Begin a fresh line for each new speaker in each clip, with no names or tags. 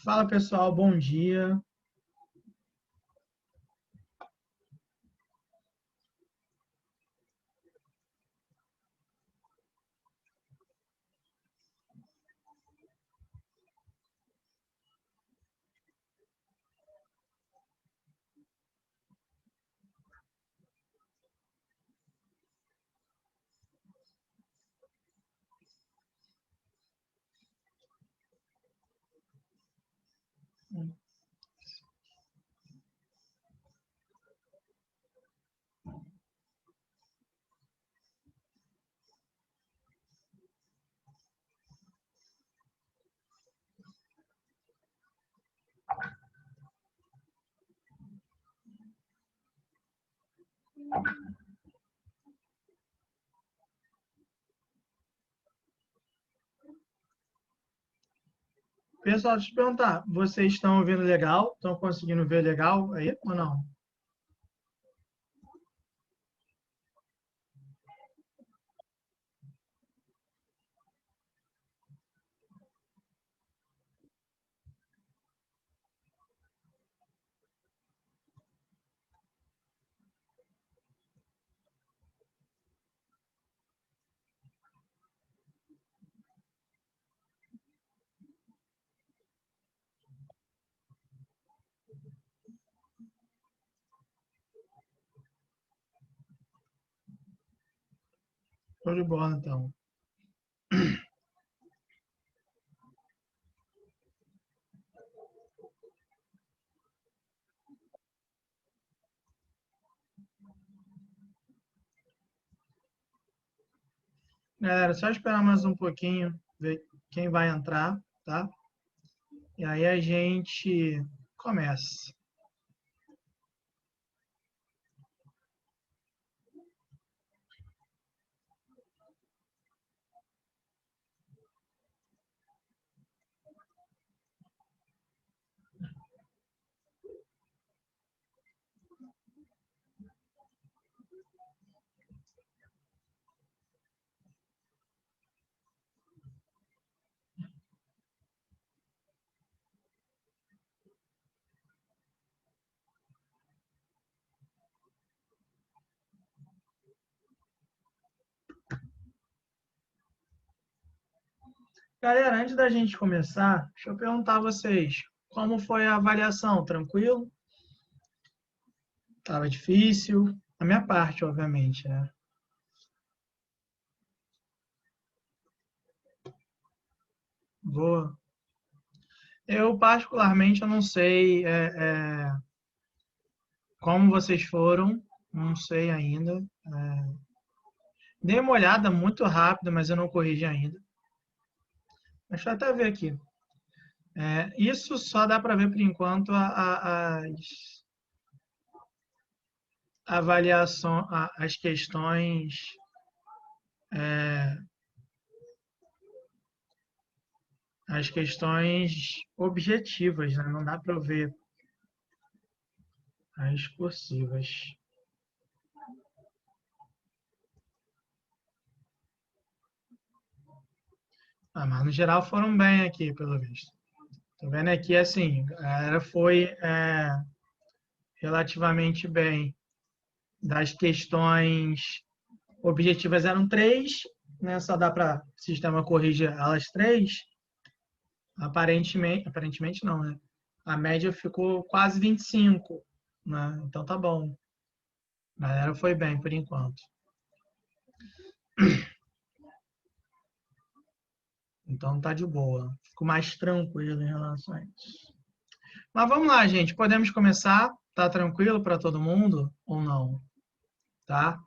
Fala pessoal, bom dia. Pessoal, deixa eu te perguntar, vocês estão ouvindo legal? Estão conseguindo ver legal aí ou não? Show de bola, então. Galera, só esperar mais um pouquinho, ver quem vai entrar, tá? E aí a gente começa. Galera, antes da gente começar, deixa eu perguntar a vocês, como foi a avaliação? Tranquilo? Tava difícil? A minha parte, obviamente, né? Boa. Eu, particularmente, eu não sei como vocês foram, não sei ainda. Dei uma olhada muito rápida, mas eu não corrigi ainda. Deixa eu até ver aqui. Isso só dá para ver por enquanto as avaliações, as questões, as questões objetivas, né? Não dá para ver as cursivas. Mas no geral foram bem aqui, pelo visto. Tô vendo aqui assim, a galera foi relativamente bem. Das questões objetivas eram três, né? Só dá para o sistema corrigir elas três. Aparentemente não, né? A média ficou quase 25, né? Então tá bom. A galera foi bem por enquanto. Então tá de boa. Fico mais tranquilo em relação a isso. Mas vamos lá, gente. Podemos começar? Tá tranquilo para todo mundo ou não? Tá?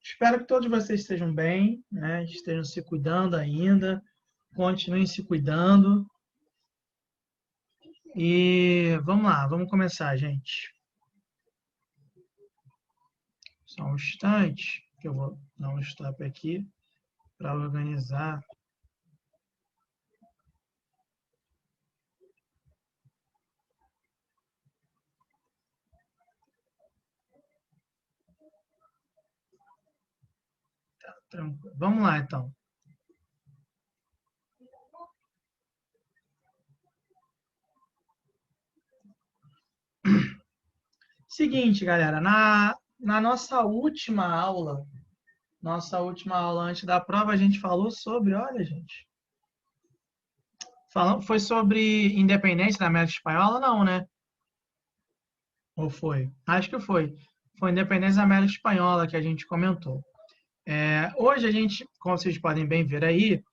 Espero que todos vocês estejam bem, né? Estejam se cuidando ainda. Continuem se cuidando. E vamos lá, vamos começar, gente. Só um instante, que eu vou dar um stop aqui para organizar. Tranquilo. Vamos lá, então. Seguinte, galera, na nossa última aula antes da prova, a gente falou sobre, olha, gente, foi sobre independência da América Espanhola? Não, né? Ou foi? Acho que foi. Foi independência da América Espanhola que a gente comentou. Hoje a gente, como vocês podem bem ver aí,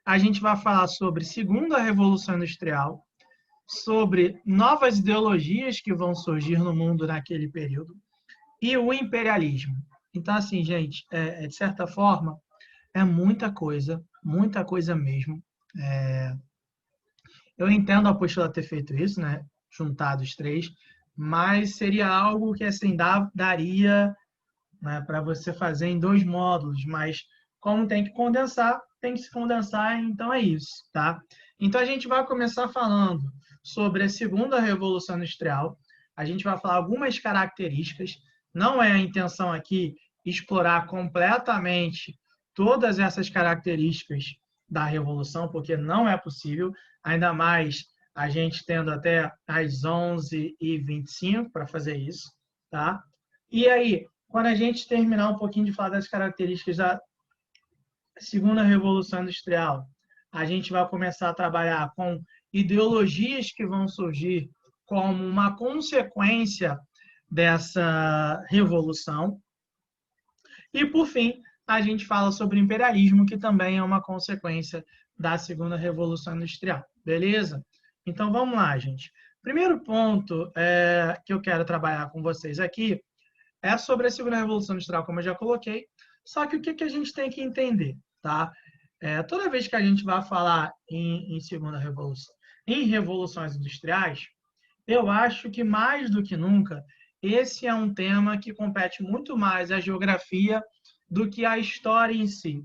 a gente vai falar sobre segunda Revolução Industrial, sobre novas ideologias que vão surgir no mundo naquele período e o imperialismo. Então, assim, gente, de certa forma, é muita coisa mesmo. Eu entendo a apostila ter feito isso, né? Juntado os três, mas seria algo que assim daria, né, para você fazer em 2 módulos, mas como tem que condensar, tem que se condensar, então é isso, tá? Então a gente vai começar falando sobre a segunda Revolução Industrial. A gente vai falar algumas características. Não é a intenção aqui explorar completamente todas essas características da Revolução, porque não é possível, ainda mais a gente tendo até às 11h25 para fazer isso, tá? E aí, quando a gente terminar um pouquinho de falar das características da segunda Revolução Industrial, a gente vai começar a trabalhar com ideologias que vão surgir como uma consequência dessa revolução. E, por fim, a gente fala sobre imperialismo, que também é uma consequência da segunda Revolução Industrial. Beleza? Então, vamos lá, gente. Primeiro ponto que eu quero trabalhar com vocês aqui é sobre a segunda Revolução Industrial, como eu já coloquei. Só que o que a gente tem que entender, tá? Toda vez que a gente vai falar em segunda revolução, em revoluções industriais, eu acho que mais do que nunca, esse é um tema que compete muito mais à geografia do que à história em si.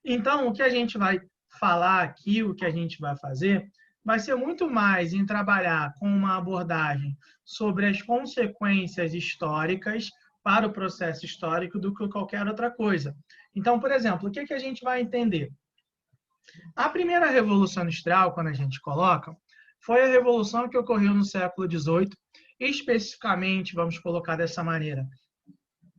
Então, o que a gente vai falar aqui, o que a gente vai fazer, vai ser muito mais em trabalhar com uma abordagem sobre as consequências históricas para o processo histórico do que qualquer outra coisa. Então, por exemplo, o que a gente vai entender? A primeira Revolução Industrial, quando a gente coloca, foi a revolução que ocorreu no século XVIII, especificamente, vamos colocar dessa maneira,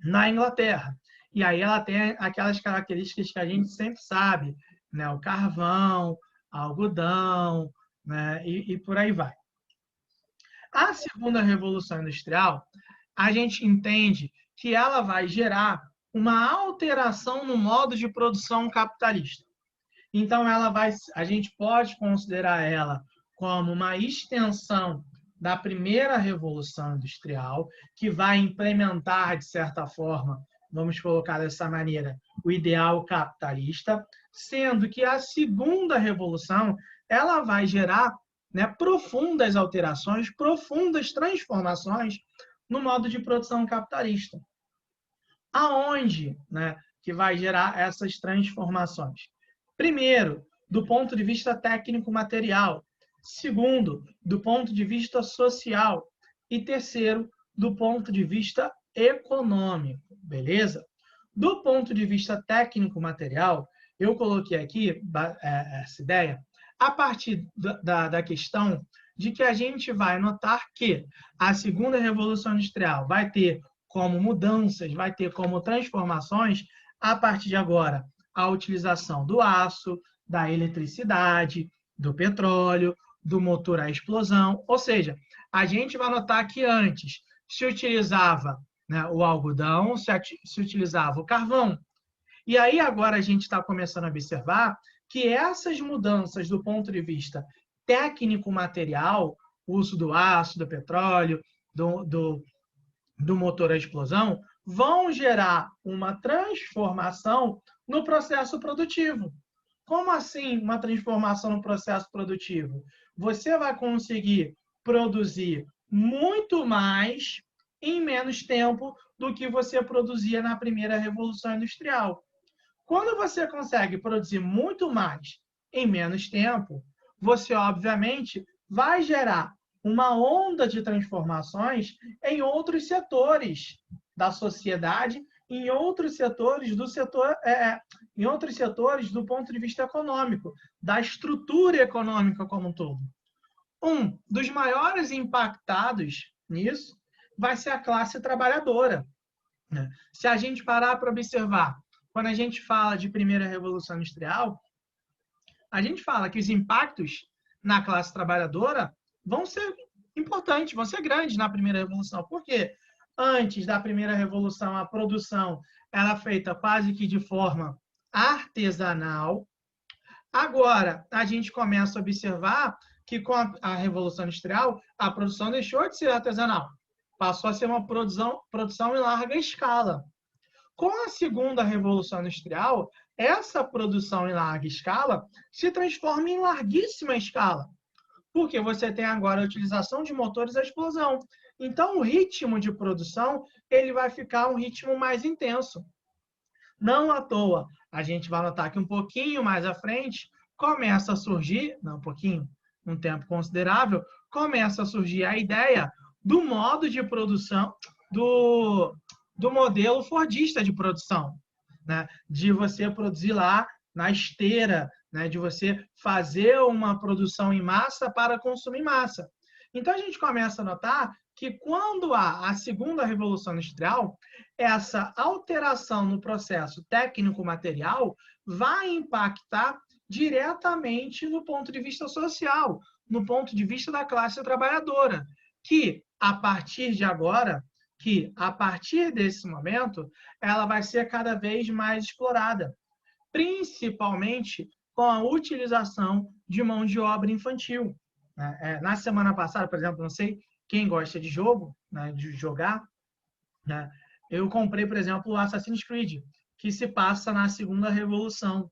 na Inglaterra. E aí ela tem aquelas características que a gente sempre sabe, né? O carvão, algodão, né? E por aí vai. A segunda Revolução Industrial, a gente entende que ela vai gerar uma alteração no modo de produção capitalista. Então, a gente pode considerar ela como uma extensão da primeira Revolução Industrial, que vai implementar, de certa forma, vamos colocar dessa maneira, o ideal capitalista, sendo que a segunda Revolução ela vai gerar, né, profundas alterações, profundas transformações no modo de produção capitalista. Aonde, né, que vai gerar essas transformações? Primeiro, do ponto de vista técnico-material. Segundo, do ponto de vista social. E terceiro, do ponto de vista econômico. Beleza? Do ponto de vista técnico-material, eu coloquei aqui essa ideia a partir da questão de que a gente vai notar que a segunda Revolução Industrial vai ter como mudanças, vai ter como transformações, a partir de agora, a utilização do aço, da eletricidade, do petróleo, do motor à explosão. Ou seja, a gente vai notar que antes se utilizava, né, o algodão, se utilizava o carvão. E aí agora a gente está começando a observar que essas mudanças do ponto de vista técnico-material, uso do aço, do petróleo, do motor à explosão, vão gerar uma transformação no processo produtivo. Como assim uma transformação no processo produtivo? Você vai conseguir produzir muito mais em menos tempo do que você produzia na primeira Revolução Industrial. Quando você consegue produzir muito mais em menos tempo, você, obviamente, vai gerar uma onda de transformações em outros setores da sociedade em outros setores em outros setores do ponto de vista econômico, da estrutura econômica como um todo. Um dos maiores impactados nisso vai ser a classe trabalhadora. Se a gente parar para observar, quando a gente fala de primeira revolução industrial, a gente fala que os impactos na classe trabalhadora vão ser importantes, vão ser grandes na primeira revolução. Por quê? Antes da primeira revolução, a produção era feita quase que de forma artesanal. Agora, a gente começa a observar que com a Revolução Industrial, a produção deixou de ser artesanal. Passou a ser uma produção em larga escala. Com a segunda Revolução Industrial, essa produção em larga escala se transforma em larguíssima escala, porque você tem agora a utilização de motores à explosão. Então, o ritmo de produção ele vai ficar um ritmo mais intenso. Não à toa, a gente vai notar que um pouquinho mais à frente começa a surgir, não um pouquinho, um tempo considerável, começa a surgir a ideia do modo de produção, do modelo fordista de produção, né? De você produzir lá na esteira, né? De você fazer uma produção em massa para consumir em massa. Então, a gente começa a notar que quando há a segunda revolução industrial, essa alteração no processo técnico-material vai impactar diretamente no ponto de vista social, no ponto de vista da classe trabalhadora, que a partir de agora, que a partir desse momento, ela vai ser cada vez mais explorada, principalmente com a utilização de mão de obra infantil. Na semana passada, por exemplo, não sei quem gosta de jogo, né, de jogar, né, eu comprei, por exemplo, o Assassin's Creed, que se passa na segunda revolução.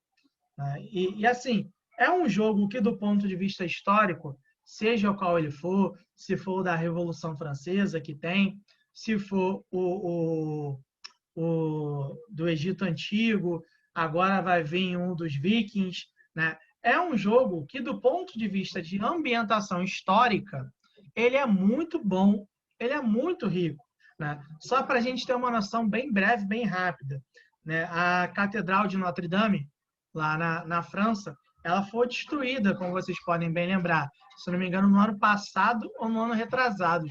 Né, e assim, é um jogo que, do ponto de vista histórico, seja qual ele for, se for da Revolução Francesa, que tem, se for o do Egito Antigo, agora vai vir um dos Vikings, né? É um jogo que, do ponto de vista de ambientação histórica, ele é muito bom, ele é muito rico. Né? Só para a gente ter uma noção bem breve, bem rápida. Né? A Catedral de Notre Dame, lá na França, ela foi destruída, como vocês podem bem lembrar. Se não me engano, no ano passado ou no ano retrasado.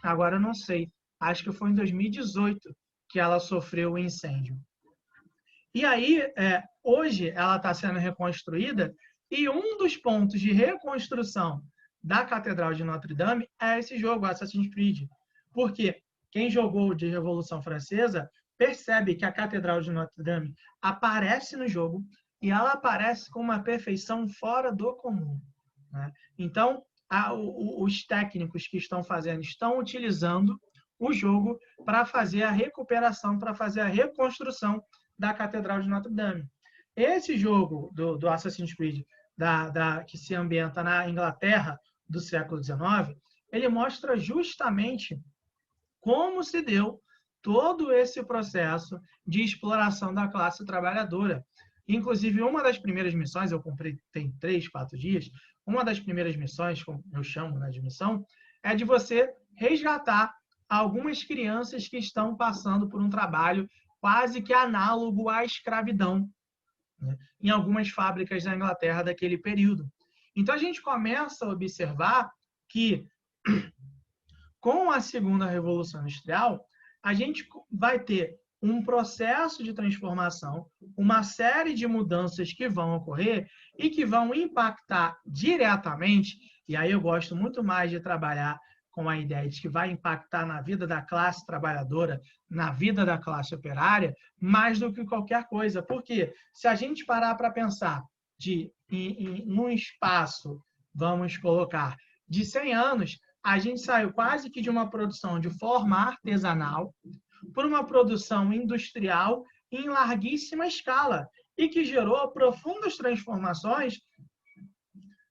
Agora eu não sei. Acho que foi em 2018 que ela sofreu o incêndio. E aí, hoje, ela está sendo reconstruída e um dos pontos de reconstrução da Catedral de Notre Dame é esse jogo, Assassin's Creed. Porque quem jogou de Revolução Francesa percebe que a Catedral de Notre Dame aparece no jogo e ela aparece com uma perfeição fora do comum. Né? Então, os técnicos que estão utilizando o jogo para fazer a recuperação, para fazer a reconstrução da Catedral de Notre Dame. Esse jogo do Assassin's Creed, que se ambienta na Inglaterra do século XIX, ele mostra justamente como se deu todo esse processo de exploração da classe trabalhadora. Inclusive, uma das primeiras missões, eu comprei tem 3, 4 dias, uma das primeiras missões, como eu chamo de missão, é de você resgatar algumas crianças que estão passando por um trabalho quase que análogo à escravidão, né, em algumas fábricas da Inglaterra daquele período. Então, a gente começa a observar que, com a segunda Revolução Industrial, a gente vai ter um processo de transformação, uma série de mudanças que vão ocorrer e que vão impactar diretamente, e aí eu gosto muito mais de trabalhar com a ideia de que vai impactar na vida da classe trabalhadora, na vida da classe operária, mais do que qualquer coisa. Porque se a gente parar para pensar em um espaço, vamos colocar, de 100 anos, a gente saiu quase que de uma produção de forma artesanal por uma produção industrial em larguíssima escala e que gerou profundas transformações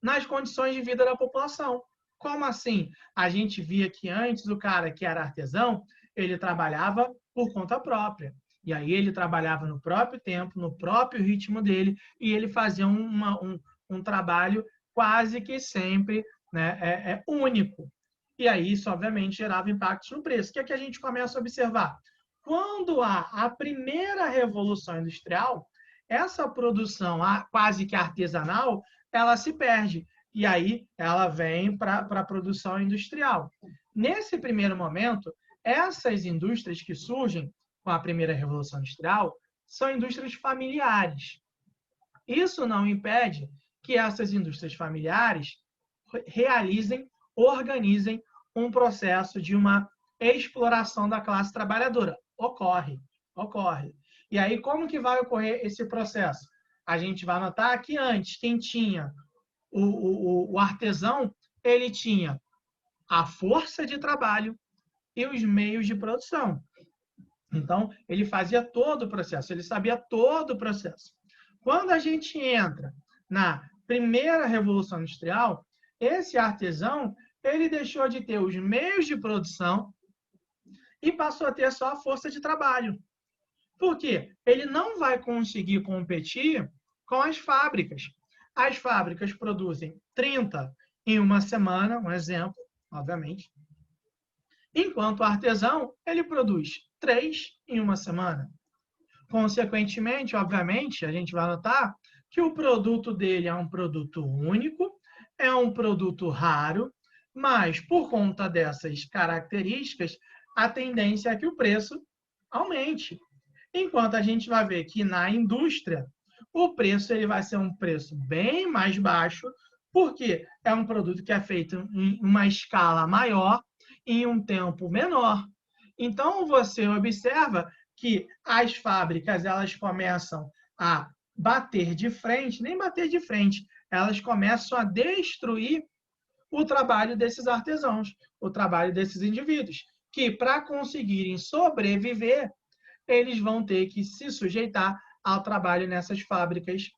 nas condições de vida da população. Como assim? A gente via que antes o cara que era artesão, ele trabalhava por conta própria. E aí ele trabalhava no próprio tempo, no próprio ritmo dele, e ele fazia um trabalho quase que sempre, né, único. E aí isso, obviamente, gerava impactos no preço. O que é que a gente começa a observar? Quando há a primeira revolução industrial, essa produção quase que artesanal, ela se perde. E aí ela vem para a produção industrial. Nesse primeiro momento, essas indústrias que surgem com a primeira revolução industrial são indústrias familiares. Isso não impede que essas indústrias familiares realizem, organizem um processo de uma exploração da classe trabalhadora. Ocorre. E aí, como que vai ocorrer esse processo? A gente vai notar que antes, quem tinha o artesão, ele tinha a força de trabalho e os meios de produção. Então, ele fazia todo o processo, ele sabia todo o processo. Quando a gente entra na primeira revolução industrial, esse artesão, ele deixou de ter os meios de produção e passou a ter só a força de trabalho. Por quê? Ele não vai conseguir competir com as fábricas. As fábricas produzem 30 em uma semana, um exemplo, obviamente. Enquanto o artesão, ele produz 3 em uma semana. Consequentemente, obviamente, a gente vai notar que o produto dele é um produto único, é um produto raro, mas por conta dessas características, a tendência é que o preço aumente. Enquanto a gente vai ver que na indústria, o preço ele vai ser um preço bem mais baixo, porque é um produto que é feito em uma escala maior, em um tempo menor. Então, você observa que as fábricas elas começam a bater de frente, nem bater de frente, elas começam a destruir o trabalho desses artesãos, o trabalho desses indivíduos, que para conseguirem sobreviver, eles vão ter que se sujeitar ao trabalho nessas fábricas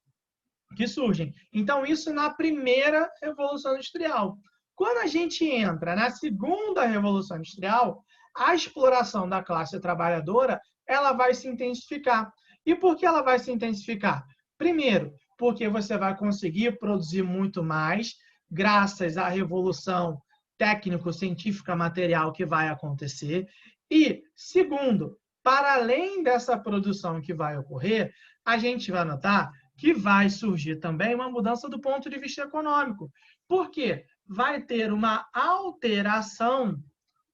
que surgem. Então, isso na primeira Revolução Industrial. Quando a gente entra na segunda Revolução Industrial, a exploração da classe trabalhadora ela vai se intensificar. E por que ela vai se intensificar? Primeiro, porque você vai conseguir produzir muito mais, graças à revolução técnico-científica material que vai acontecer. E, segundo, para além dessa produção que vai ocorrer, a gente vai notar que vai surgir também uma mudança do ponto de vista econômico. Por quê? Vai ter uma alteração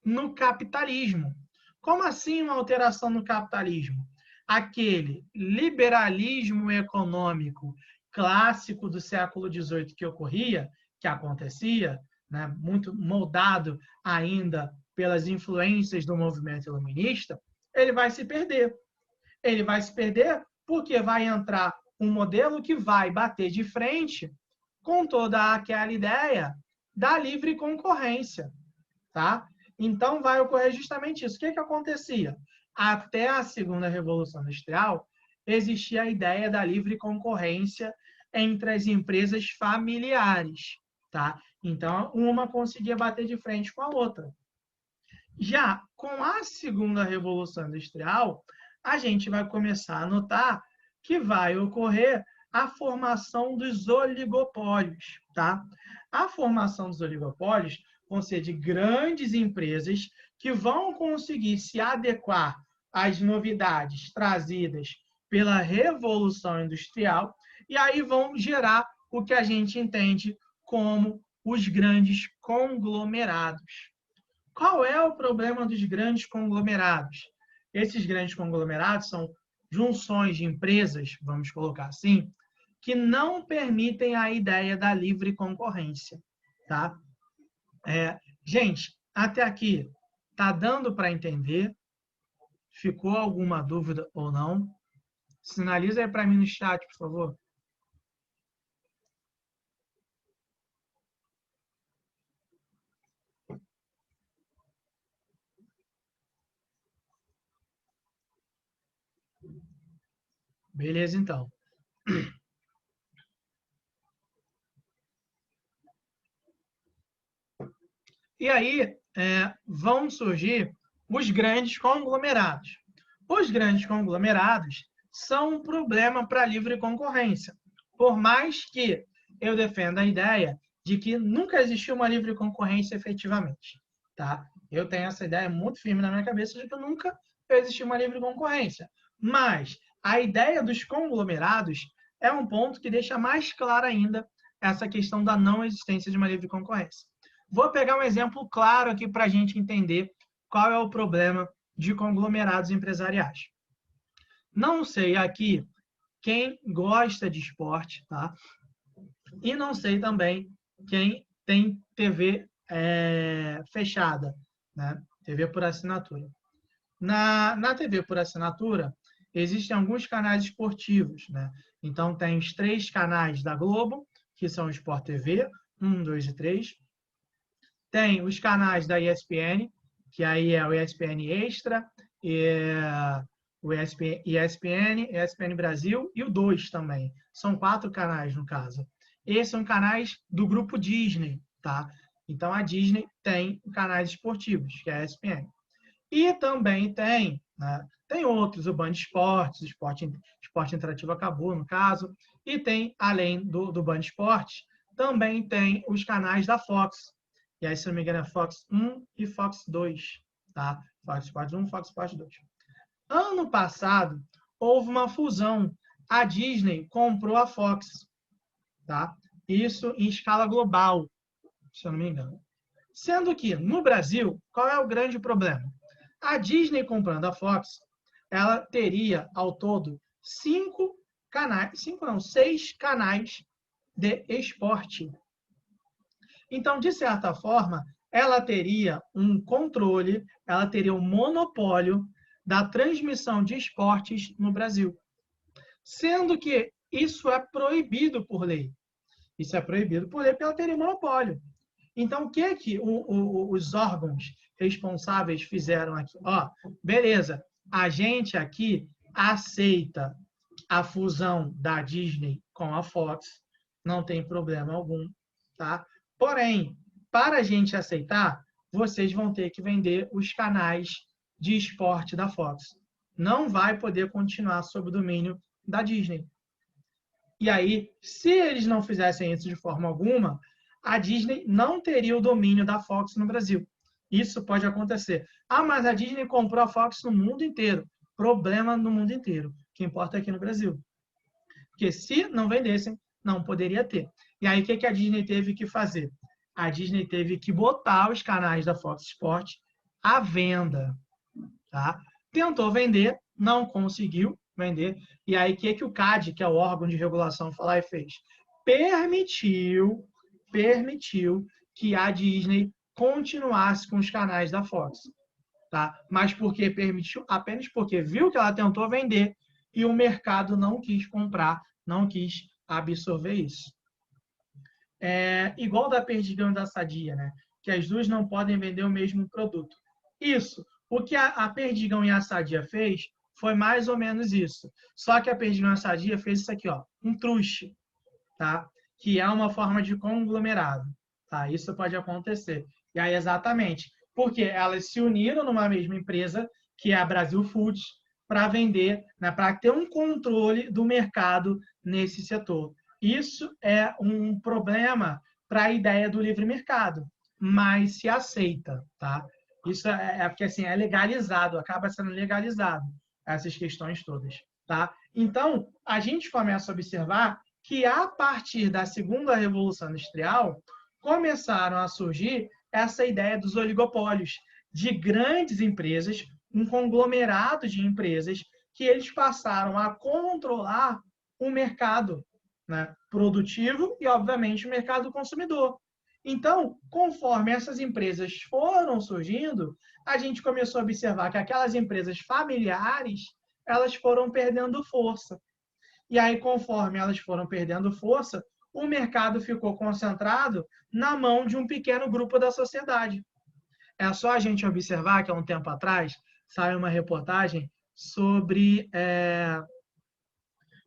no capitalismo. Como assim uma alteração no capitalismo? Aquele liberalismo econômico clássico do século XVIII que ocorria, que acontecia, né, muito moldado ainda pelas influências do movimento iluminista, ele vai se perder. Ele vai se perder porque vai entrar um modelo que vai bater de frente com toda aquela ideia da livre concorrência, tá? Então, vai ocorrer justamente isso. O que acontecia? Até a segunda Revolução Industrial, existia a ideia da livre concorrência entre as empresas familiares, tá? Então, uma conseguia bater de frente com a outra. Já com a segunda Revolução Industrial, a gente vai começar a notar que vai ocorrer a formação dos oligopólios, tá? A formação dos oligopólios vão ser de grandes empresas que vão conseguir se adequar às novidades trazidas pela Revolução Industrial e aí vão gerar o que a gente entende como os grandes conglomerados. Qual é o problema dos grandes conglomerados? Esses grandes conglomerados são junções de empresas, vamos colocar assim, que não permitem a ideia da livre concorrência, tá? Gente, até aqui, tá dando para entender? Ficou alguma dúvida ou não? Sinaliza aí para mim no chat, por favor. Beleza, então. E aí vão surgir os grandes conglomerados. Os grandes conglomerados são um problema para a livre concorrência. Por mais que eu defenda a ideia de que nunca existiu uma livre concorrência efetivamente. Tá? Eu tenho essa ideia muito firme na minha cabeça de que nunca existir uma livre concorrência. Mas a ideia dos conglomerados é um ponto que deixa mais clara ainda essa questão da não existência de uma livre concorrência. Vou pegar um exemplo claro aqui para a gente entender qual é o problema de conglomerados empresariais. Não sei aqui quem gosta de esporte, tá? E não sei também quem tem TV fechada, né? TV por assinatura. Na TV por assinatura, existem alguns canais esportivos, né? Então, tem os 3 canais da Globo, que são o Sport TV, 1, 2 e 3. Tem os canais da ESPN, que aí é o ESPN Extra, o ESPN Brasil e o 2 também. São 4 canais, no caso. Esses são canais do grupo Disney, tá? Então, a Disney tem canais esportivos, que é a ESPN. E também tem, né, tem outros, o Band Esportes, Esporte Interativo acabou, no caso, e tem, além do Band Esportes, também tem os canais da Fox. E aí, se não me engano, é Fox 1 e Fox 2, tá? Fox Sports 1, Fox Sports 2. Ano passado, houve uma fusão. A Disney comprou a Fox, tá? Isso em escala global, se eu não me engano. Sendo que, no Brasil, qual é o grande problema? A Disney comprando a Fox, ela teria, ao todo, 6 canais de esporte. Então, de certa forma, ela teria um controle, ela teria um monopólio da transmissão de esportes no Brasil. Sendo que isso é proibido por lei. Isso é proibido por lei porque ela teria um monopólio. Então, o que os órgãos responsáveis fizeram aqui? Ó, beleza, a gente aqui aceita a fusão da Disney com a Fox, não tem problema algum, tá? Porém, para a gente aceitar, vocês vão ter que vender os canais de esporte da Fox. Não vai poder continuar sob o domínio da Disney. E aí, se eles não fizessem isso de forma alguma, a Disney não teria o domínio da Fox no Brasil. Isso pode acontecer. Ah, mas a Disney comprou a Fox no mundo inteiro. Problema no mundo inteiro. O que importa é aqui no Brasil. Porque se não vendessem, não poderia ter. E aí, o que a Disney teve que fazer? A Disney teve que botar os canais da Fox Sports à venda. Tá? Tentou vender, não conseguiu vender. E aí, o que o CAD, que é o órgão de regulação, foi lá e fez? Permitiu que a Disney continuasse com os canais da Fox. Tá? Mas por que permitiu? Apenas porque viu que ela tentou vender e o mercado não quis comprar, não quis absorver isso. Igual da Perdigão e da Sadia, né? Que as duas não podem vender o mesmo produto. Isso. O que a Perdigão e a Sadia fez foi mais ou menos isso. Só que a Perdigão e a Sadia fez isso aqui, ó, um truste, tá? Que é uma forma de conglomerado, tá? Isso pode acontecer. E aí, exatamente, porque elas se uniram numa mesma empresa, que é a Brasil Foods, para vender, né, para ter um controle do mercado nesse setor. Isso é um problema para a ideia do livre mercado, mas se aceita, tá? Isso porque assim, é legalizado, acaba sendo legalizado essas questões todas, tá? Então, a gente começa a observar que a partir da segunda revolução industrial começaram a surgir essa ideia dos oligopólios, de grandes empresas, um conglomerado de empresas que eles passaram a controlar o mercado, né, produtivo e, obviamente, o mercado consumidor. Então, conforme essas empresas foram surgindo, a gente começou a observar que aquelas empresas familiares, elas foram perdendo força. E aí, conforme elas foram perdendo força, o mercado ficou concentrado na mão de um pequeno grupo da sociedade. É só a gente observar que há um tempo atrás saiu uma reportagem sobre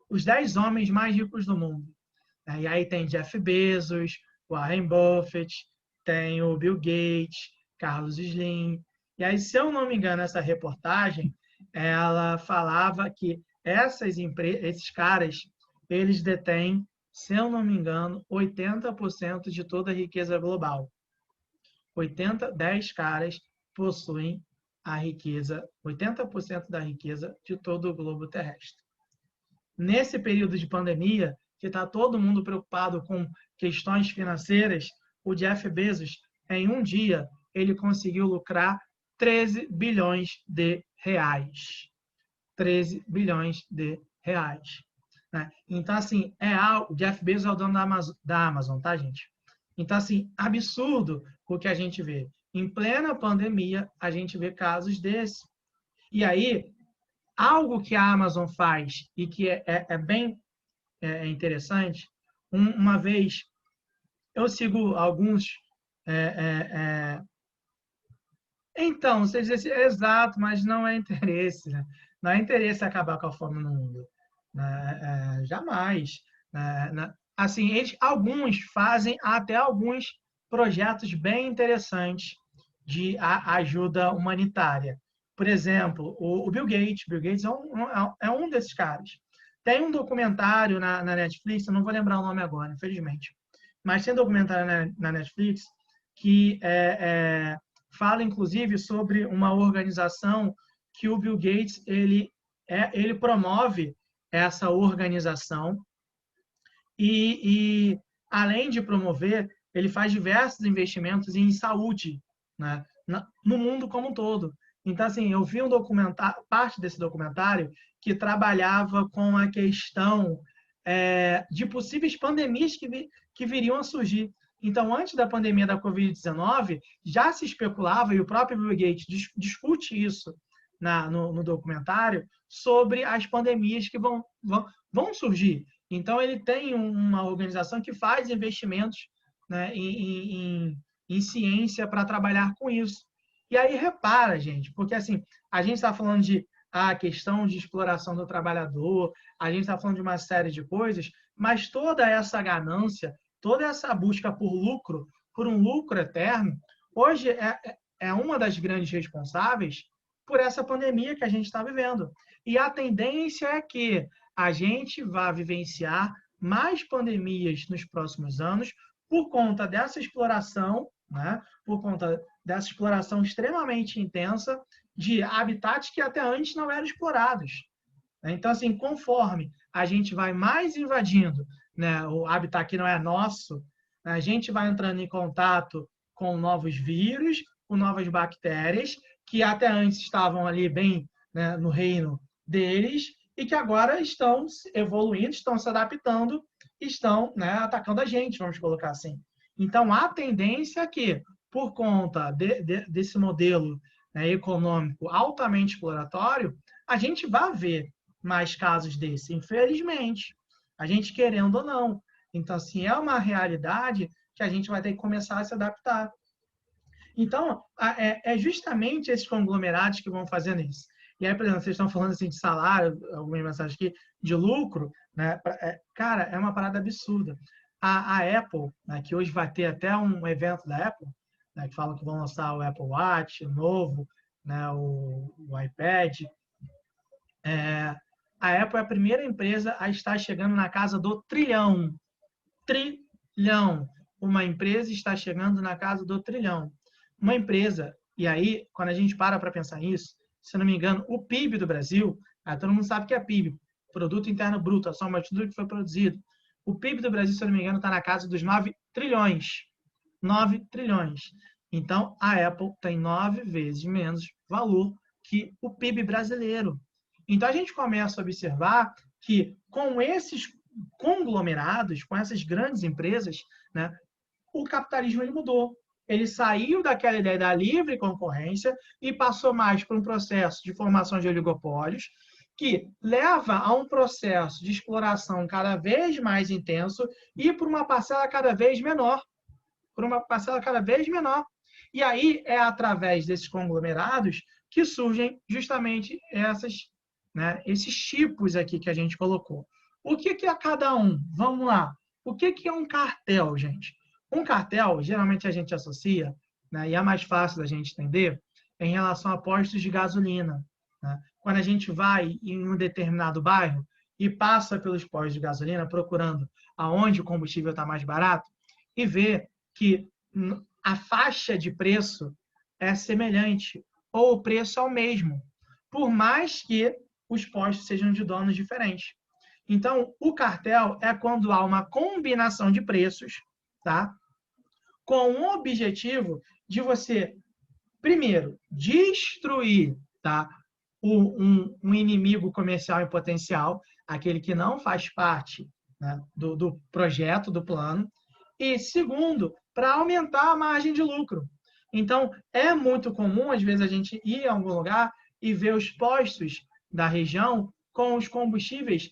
os 10 homens mais ricos do mundo. E aí tem Jeff Bezos, Warren Buffett, tem o Bill Gates, Carlos Slim. E aí, se eu não me engano, essa reportagem, ela falava que esses caras, eles detêm, se eu não me engano, 80% de toda a riqueza global. 10 caras possuem a riqueza, 80% da riqueza de todo o globo terrestre. Nesse período de pandemia, que está todo mundo preocupado com questões financeiras, o Jeff Bezos, em um dia, ele conseguiu lucrar 13 bilhões de reais. 13 bilhões de reais. Né? Então, assim, o Jeff Bezos é o dono da Amazon, tá, gente? Então, assim, absurdo o que a gente vê. Em plena pandemia, a gente vê casos desses. E aí, algo que a Amazon faz e que é bem interessante, uma vez eu sigo alguns. Então, você diz assim, exato, mas não é interesse. Né? Não é interesse acabar com a fome no mundo. Jamais. Assim, alguns fazem até alguns projetos bem interessantes de ajuda humanitária. Por exemplo, o Bill Gates. Bill Gates é um desses caras. Tem um documentário na Netflix, eu não vou lembrar o nome agora, infelizmente, mas tem um documentário na Netflix que fala, inclusive, sobre uma organização que o Bill Gates ele promove essa organização e, além de promover, ele faz diversos investimentos em saúde, né, no mundo como um todo. Então, assim, eu vi parte desse documentário que trabalhava com a questão de possíveis pandemias que viriam a surgir. Então, antes da pandemia da Covid-19, já se especulava, e o próprio Bill Gates discute isso no documentário, sobre as pandemias que vão surgir. Então, ele tem uma organização que faz investimentos, né, em ciência para trabalhar com isso. E aí, repara, gente, porque assim, a gente está falando de questão de exploração do trabalhador, a gente está falando de uma série de coisas, mas toda essa ganância, toda essa busca por lucro, por um lucro eterno, hoje é uma das grandes responsáveis por essa pandemia que a gente está vivendo. E a tendência é que a gente vai vivenciar mais pandemias nos próximos anos por conta dessa exploração, né? Por conta dessa exploração extremamente intensa de habitats que até antes não eram explorados. Então, assim, conforme a gente vai mais invadindo, né, o habitat que não é nosso, a gente vai entrando em contato com novos vírus, com novas bactérias, que até antes estavam ali bem, né, no reino deles, e que agora estão evoluindo, estão se adaptando, estão, né, atacando a gente, vamos colocar assim. Então, a tendência é que, por conta desse modelo, né, econômico altamente exploratório, a gente vai ver mais casos desse, infelizmente. A gente querendo ou não. Então, assim, é uma realidade que a gente vai ter que começar a se adaptar. Então, é justamente esses conglomerados que vão fazendo isso. E aí, por exemplo, vocês estão falando assim de salário, algumas mensagens aqui, de lucro, né? Cara, é uma parada absurda. A Apple, né, que hoje vai ter até um evento da Apple, né, que falam que vão lançar o Apple Watch novo, né, o iPad. A Apple é a primeira empresa a estar chegando na casa do trilhão. Trilhão. Uma empresa está chegando na casa do trilhão. Uma empresa, e aí, quando a gente para pensar nisso, se não me engano, o PIB do Brasil, todo mundo sabe que é PIB, Produto Interno Bruto, a soma de tudo que foi produzido. O PIB do Brasil, se não me engano, está na casa dos 9 trilhões. 9 trilhões. Então, a Apple tem 9 vezes menos valor que o PIB brasileiro. Então, a gente começa a observar que, com esses conglomerados, com essas grandes empresas, né, o capitalismo ele mudou. Ele saiu daquela ideia da livre concorrência e passou mais para um processo de formação de oligopólios, que leva a um processo de exploração cada vez mais intenso e por uma parcela cada vez menor. Por uma parcela cada vez menor. E aí é através desses conglomerados que surgem justamente esses tipos aqui que a gente colocou. O que é cada um? Vamos lá. O que é um cartel, gente? Um cartel, geralmente a gente associa, né, e é mais fácil da gente entender, em relação a postos de gasolina. Né? Quando a gente vai em um determinado bairro e passa pelos postos de gasolina procurando aonde o combustível está mais barato e vê que a faixa de preço é semelhante ou o preço é o mesmo, por mais que os postos sejam de donos diferentes. Então, o cartel é quando há uma combinação de preços, tá? Com o objetivo de você, primeiro, destruir, tá? Um inimigo comercial em potencial, aquele que não faz parte, né, do projeto, do plano. E, segundo, para aumentar a margem de lucro. Então, é muito comum, às vezes, a gente ir a algum lugar e ver os postos da região com os combustíveis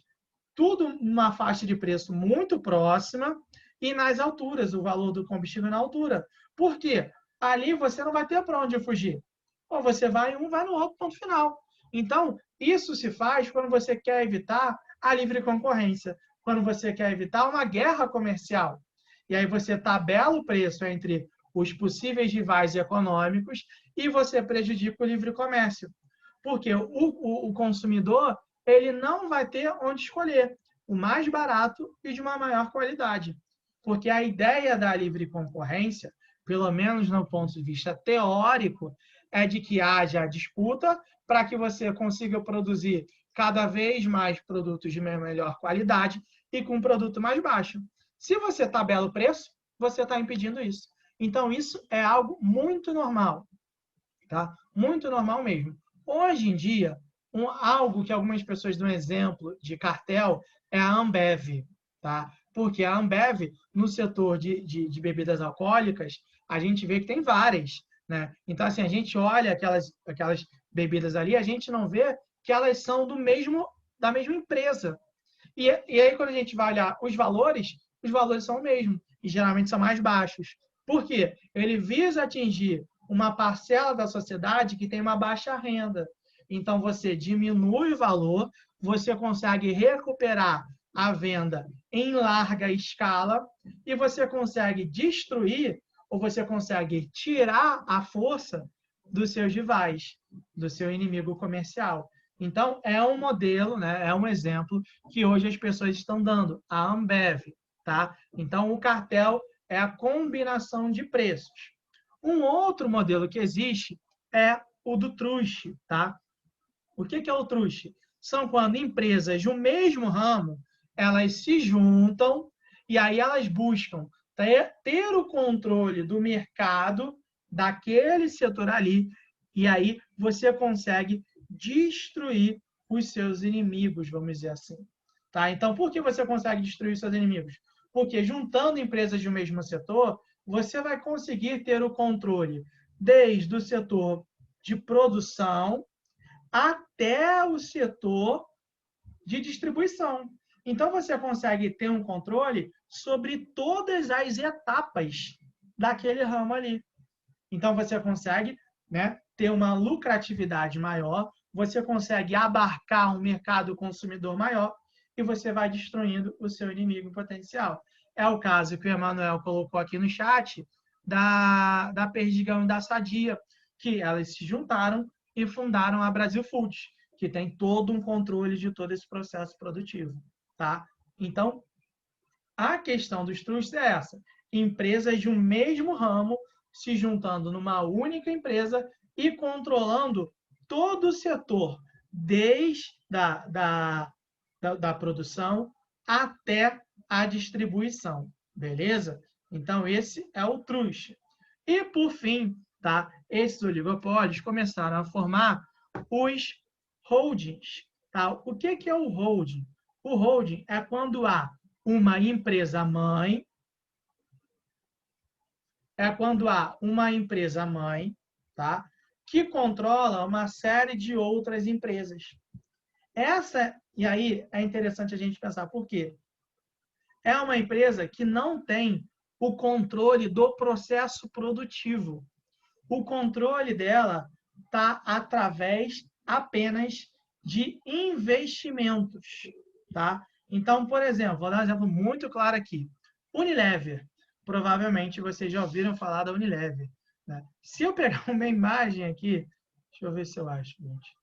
tudo numa faixa de preço muito próxima e nas alturas, o valor do combustível na altura. Por quê? Ali você não vai ter para onde fugir. Ou você vai um, vai no outro, ponto final. Então, isso se faz quando você quer evitar a livre concorrência, quando você quer evitar uma guerra comercial. E aí você tabela o preço entre os possíveis rivais econômicos e você prejudica o livre comércio. Porque o consumidor ele não vai ter onde escolher o mais barato e de uma maior qualidade. Porque a ideia da livre concorrência, pelo menos no ponto de vista teórico, é de que haja disputa para que você consiga produzir cada vez mais produtos de melhor qualidade e com um produto mais baixo. Se você tabela o preço, você está impedindo isso. Então, isso é algo muito normal, tá? Muito normal mesmo. Hoje em dia, algo que algumas pessoas dão exemplo de cartel é a Ambev, tá? Porque a Ambev, no setor de bebidas alcoólicas, a gente vê que tem várias, né? Então, assim, a gente olha aquelas bebidas ali, a gente não vê que elas são da mesma empresa. E aí, quando a gente vai olhar os valores são o mesmo, e geralmente são mais baixos. Por quê? Ele visa atingir uma parcela da sociedade que tem uma baixa renda. Então, você diminui o valor, você consegue recuperar a venda em larga escala e você consegue destruir ou você consegue tirar a força dos seus rivais, do seu inimigo comercial. Então, é um modelo, né, é um exemplo que hoje as pessoas estão dando, a Ambev. Tá? Então, o cartel é a combinação de preços. Um outro modelo que existe é o do truste. Tá? O que é o truste? São quando empresas do mesmo ramo elas se juntam e aí elas buscam ter o controle do mercado daquele setor ali e aí você consegue destruir os seus inimigos, vamos dizer assim. Tá? Então, por que você consegue destruir os seus inimigos? Porque juntando empresas do mesmo setor, você vai conseguir ter o controle desde o setor de produção até o setor de distribuição. Então, você consegue ter um controle sobre todas as etapas daquele ramo ali. Então, você consegue, né, ter uma lucratividade maior, você consegue abarcar um mercado consumidor maior e você vai destruindo o seu inimigo potencial. É o caso que o Emanuel colocou aqui no chat da Perdigão e da Sadia, que elas se juntaram e fundaram a Brasil Foods, que tem todo um controle de todo esse processo produtivo. Tá? Então, a questão dos trusts é essa: empresas de um mesmo ramo se juntando numa única empresa e controlando todo o setor, desde da produção até a distribuição, beleza? Então, esse é o trust. E, por fim, tá? Esses oligopólios começaram a formar os holdings. Tá? O que é o holding? O holding é quando há uma empresa mãe, tá? Que controla uma série de outras empresas. E aí é interessante a gente pensar por quê? É uma empresa que não tem o controle do processo produtivo. O controle dela está através apenas de investimentos, tá? Então, por exemplo, vou dar um exemplo muito claro aqui. Unilever. Provavelmente vocês já ouviram falar da Unilever, né? Se eu pegar uma imagem aqui, deixa eu ver se eu acho, gente.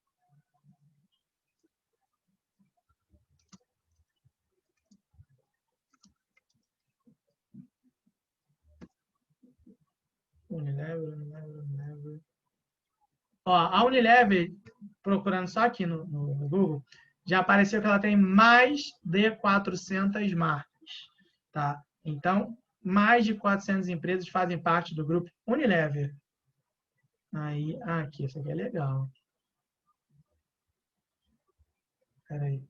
Unilever. Ó, a Unilever, procurando só aqui no Google, já apareceu que ela tem mais de 400 marcas. Tá? Então, mais de 400 empresas fazem parte do grupo Unilever. Aí, aqui, isso aqui é legal. Espera aí.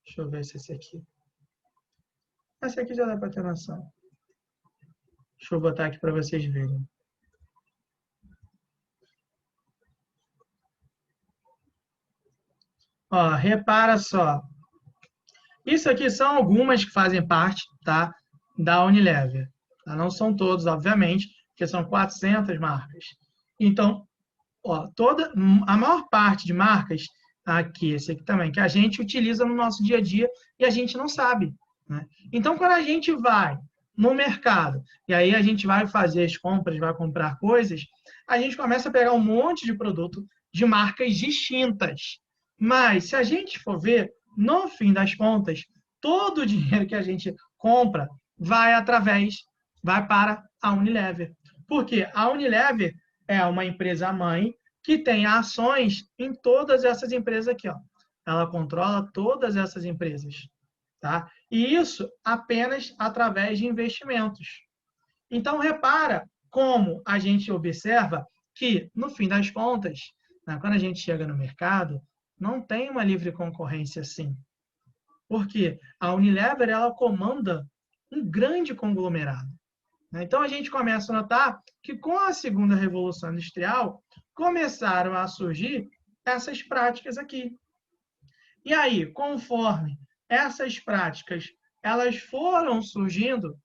Deixa eu ver se esse aqui. Esse aqui já dá para ter noção. Deixa eu botar aqui para vocês verem. Ó, repara só. Isso aqui são algumas que fazem parte, tá, da Unilever. Tá? Não são todos, obviamente, porque são 400 marcas. Então, ó, a maior parte de marcas, aqui, esse aqui também, que a gente utiliza no nosso dia a dia e a gente não sabe. Né? Então, quando a gente vai no mercado e aí a gente vai fazer as compras, vai comprar coisas, a gente começa a pegar um monte de produto de marcas distintas. Mas, se a gente for ver, no fim das contas, todo o dinheiro que a gente compra vai para a Unilever. Porque a Unilever é uma empresa mãe que tem ações em todas essas empresas aqui, ó. Ela controla todas essas empresas, tá? E isso apenas através de investimentos. Então repara como a gente observa que no fim das contas, né, quando a gente chega no mercado, não tem uma livre concorrência assim. Porque a Unilever ela comanda um grande conglomerado. Então a gente começa a notar que com a segunda revolução industrial começaram a surgir essas práticas aqui. E aí, conforme essas práticas elas foram surgindo,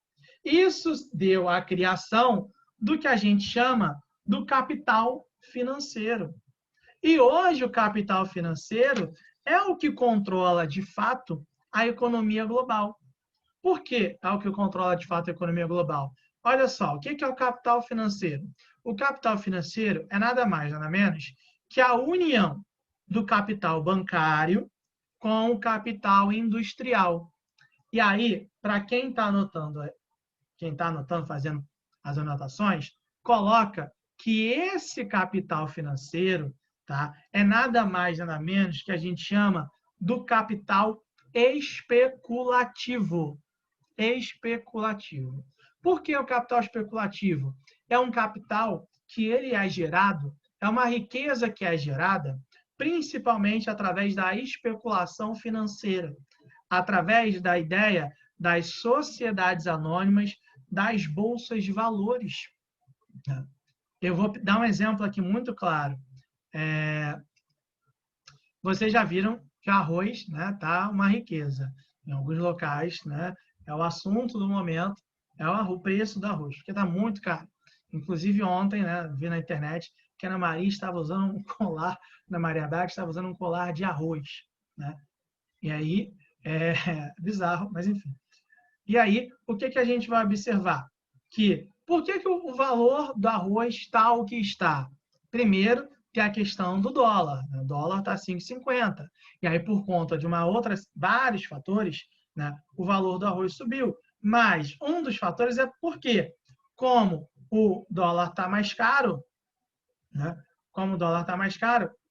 isso deu a criação do que a gente chama do capital financeiro. E hoje o capital financeiro é o que controla de fato a economia global. Por que é o que controla de fato a economia global? Olha só, o que é o capital financeiro? O capital financeiro é nada mais, nada menos que a união do capital bancário com o capital industrial. E aí, para quem está anotando, fazendo as anotações, coloca que esse capital financeiro, tá, é nada mais, nada menos que a gente chama do capital especulativo. Especulativo. Por que o capital especulativo? É um capital que ele é gerado, é uma riqueza que é gerada principalmente através da especulação financeira, através da ideia das sociedades anônimas, das bolsas de valores. Eu vou dar um exemplo aqui muito claro. Vocês já viram que o arroz tá uma riqueza. Em alguns locais, é o assunto do momento, é o preço do arroz, porque está muito caro. Inclusive ontem, vi na internet que a Ana Maria estava usando um colar, na Maria Braga estava usando um colar de arroz. E aí, é bizarro, mas enfim. E aí, o que a gente vai observar? Por que o valor do arroz está o que está? Primeiro, tem a questão do dólar. O dólar está 5,50. E aí, por conta de vários fatores, o valor do arroz subiu. Mas um dos fatores é porque, como o dólar está mais caro,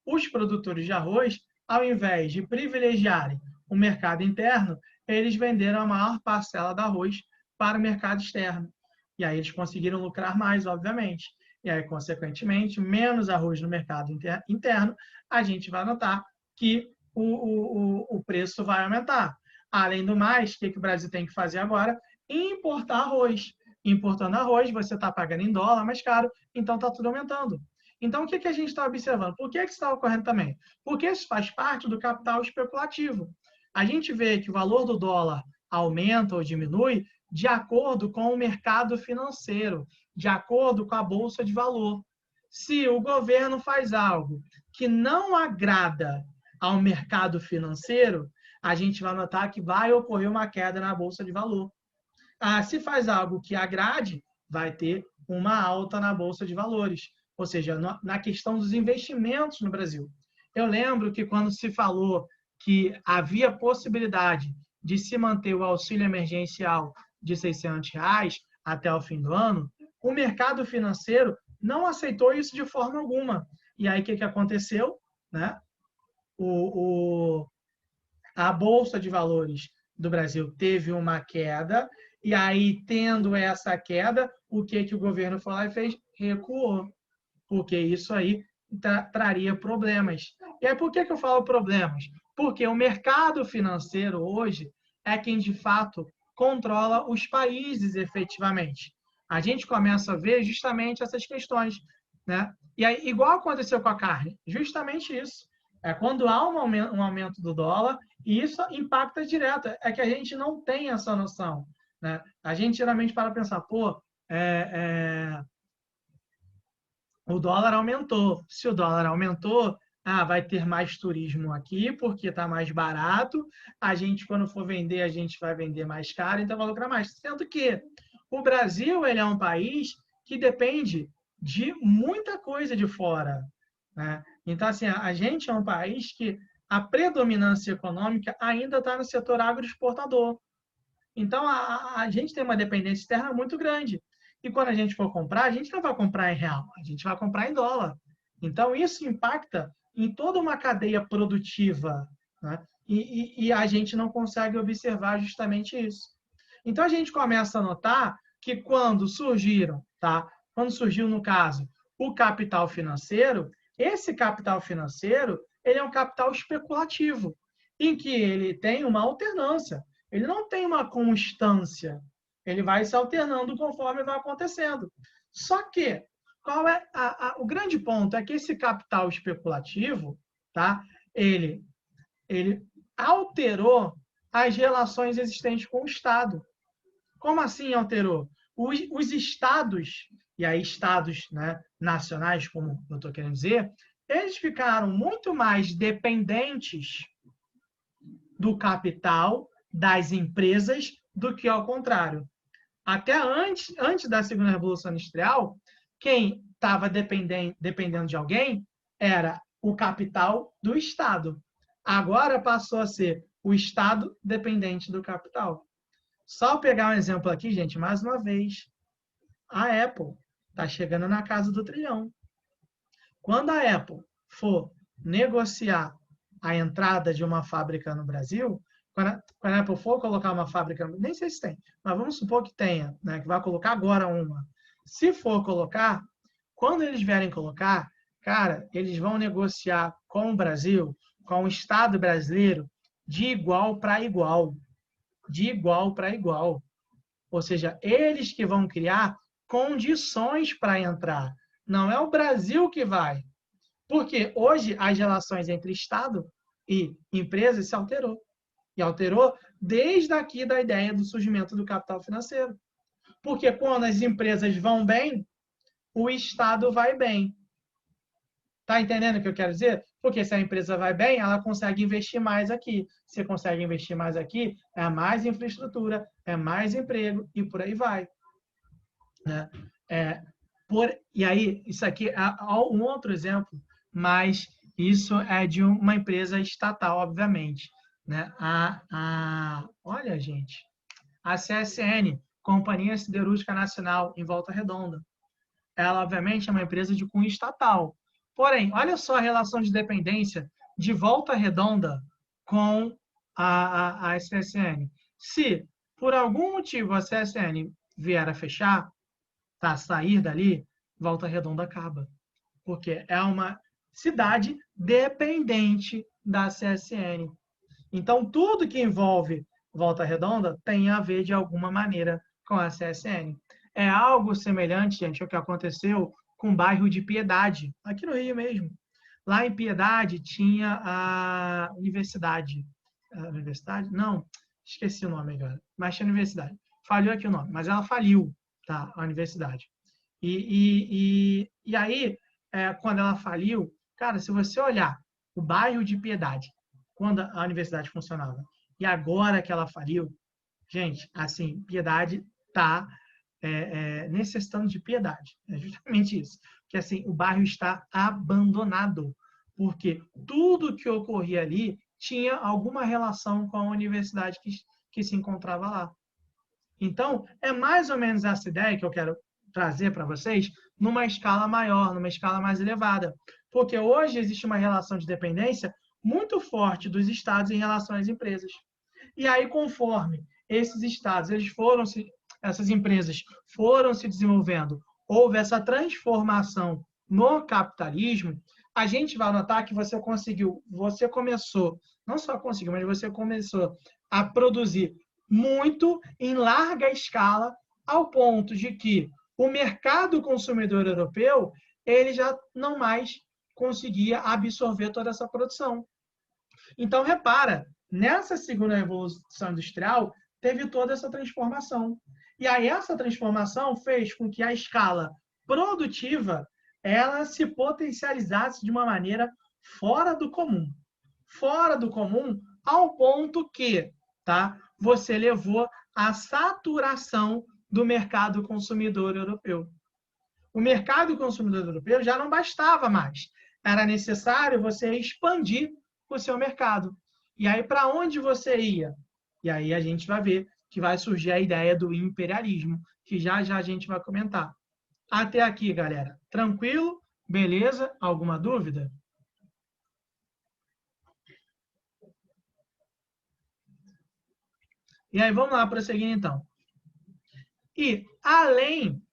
os produtores de arroz, ao invés de privilegiarem o mercado interno, eles venderam a maior parcela do arroz para o mercado externo. E aí eles conseguiram lucrar mais, obviamente. E aí, consequentemente, menos arroz no mercado interno, a gente vai notar que o preço vai aumentar. Além do mais, o que o Brasil tem que fazer agora? Importar arroz. Importando arroz, você está pagando em dólar mais caro, então está tudo aumentando. Então, o que a gente está observando? Por que isso está ocorrendo também? Porque isso faz parte do capital especulativo. A gente vê que o valor do dólar aumenta ou diminui de acordo com o mercado financeiro, de acordo com a bolsa de valor. Se o governo faz algo que não agrada ao mercado financeiro, a gente vai notar que vai ocorrer uma queda na bolsa de valor. Se faz algo que agrade, vai ter uma alta na bolsa de valores, ou seja, na questão dos investimentos no Brasil. Eu lembro que quando se falou que havia possibilidade de se manter o auxílio emergencial de R$ 600 até o fim do ano, o mercado financeiro não aceitou isso de forma alguma. E aí, o que aconteceu? Né? A Bolsa de Valores do Brasil teve uma queda, e aí, tendo essa queda, o que o governo foi lá e fez? Recuou, porque isso aí traria problemas. E aí, por que eu falo problemas? Porque o mercado financeiro hoje é quem, de fato, controla os países efetivamente. A gente começa a ver justamente essas questões. Né? E aí, igual aconteceu com a carne, justamente isso. É quando há um aumento do dólar, e isso impacta direto. É que a gente não tem essa noção. Né? A gente geralmente para pensar, pô, o dólar aumentou. Se o dólar aumentou, vai ter mais turismo aqui, porque está mais barato. A gente, quando for vender, a gente vai vender mais caro, então vai lucrar mais. Sendo que o Brasil ele é um país que depende de muita coisa de fora. Né? Então, assim, a gente é um país que a predominância econômica ainda está no setor agroexportador. Então, a gente tem uma dependência externa muito grande. E quando a gente for comprar, a gente não vai comprar em real, a gente vai comprar em dólar. Então, isso impacta em toda uma cadeia produtiva. Né? E a gente não consegue observar justamente isso. Então, a gente começa a notar que quando surgiram, tá? Quando surgiu, no caso, o capital financeiro, esse capital financeiro ele é um capital especulativo, em que ele tem uma alternância. Ele não tem uma constância. Ele vai se alternando conforme vai acontecendo. Só que, qual é o grande ponto? É que esse capital especulativo, tá? ele alterou as relações existentes com o Estado. Como assim alterou? Os estados, e aí estados, né, nacionais, como eu estou querendo dizer, eles ficaram muito mais dependentes do capital das empresas do que ao contrário. Até antes da segunda Revolução Industrial, quem estava dependendo de alguém era o capital do Estado. Agora passou a ser o Estado dependente do capital. Só pegar um exemplo aqui, gente, mais uma vez, a Apple está chegando na casa do trilhão. Quando a Apple for negociar a entrada de uma fábrica no Brasil, quando a Apple for colocar uma fábrica, nem sei se tem, mas vamos supor que tenha, né, que vai colocar agora uma. Se for colocar, quando eles vierem colocar, cara, eles vão negociar com o Brasil, com o Estado brasileiro, de igual para igual. De igual para igual. Ou seja, eles que vão criar condições para entrar. Não é o Brasil que vai. Porque hoje as relações entre Estado e empresas se alterou. E alterou desde aqui da ideia do surgimento do capital financeiro. Porque quando as empresas vão bem, o Estado vai bem. Tá entendendo o que eu quero dizer? Porque se a empresa vai bem, ela consegue investir mais aqui. Se consegue investir mais aqui, é mais infraestrutura, é mais emprego e por aí vai. Né? E aí, isso aqui é um outro exemplo, mas isso é de uma empresa estatal, obviamente. Né? Olha, gente, a CSN, Companhia Siderúrgica Nacional, em Volta Redonda, ela, obviamente, é uma empresa de cunho estatal. Porém, olha só a relação de dependência de Volta Redonda com a CSN. Se, por algum motivo, a CSN vier a fechar, tá, sair dali, Volta Redonda acaba. Porque é uma cidade dependente da CSN. Então, tudo que envolve Volta Redonda tem a ver, de alguma maneira, com a CSN. É algo semelhante, gente, ao que aconteceu com o bairro de Piedade, aqui no Rio mesmo. Lá em Piedade tinha a universidade. A universidade? Não, esqueci o nome agora. Mas tinha a universidade. Falhou aqui o nome, mas ela faliu, tá? A universidade. E aí, quando ela faliu, cara, se você olhar o bairro de Piedade, quando a universidade funcionava, e agora que ela faliu, gente, assim, Piedade está necessitando de piedade. É justamente isso. Que assim, o bairro está abandonado, porque tudo que ocorria ali tinha alguma relação com a universidade que se encontrava lá. Então, é mais ou menos essa ideia que eu quero trazer para vocês numa escala maior, numa escala mais elevada. Porque hoje existe uma relação de dependência muito forte dos estados em relação às empresas. E aí, conforme esses estados, essas empresas foram se desenvolvendo, houve essa transformação no capitalismo, a gente vai notar que você começou, não só conseguiu, mas você começou a produzir muito em larga escala, ao ponto de que o mercado consumidor europeu ele já não mais conseguia absorver toda essa produção. Então, repara, nessa segunda revolução industrial, teve toda essa transformação. E aí, essa transformação fez com que a escala produtiva ela se potencializasse de uma maneira fora do comum. Fora do comum, ao ponto que você levou à saturação do mercado consumidor europeu. O mercado consumidor europeu já não bastava mais. Era necessário você expandir o seu mercado. E aí, para onde você ia? E aí a gente vai ver que vai surgir a ideia do imperialismo, que já já a gente vai comentar. Até aqui, galera. Tranquilo? Beleza? Alguma dúvida? E aí, vamos lá, prosseguindo então. E, além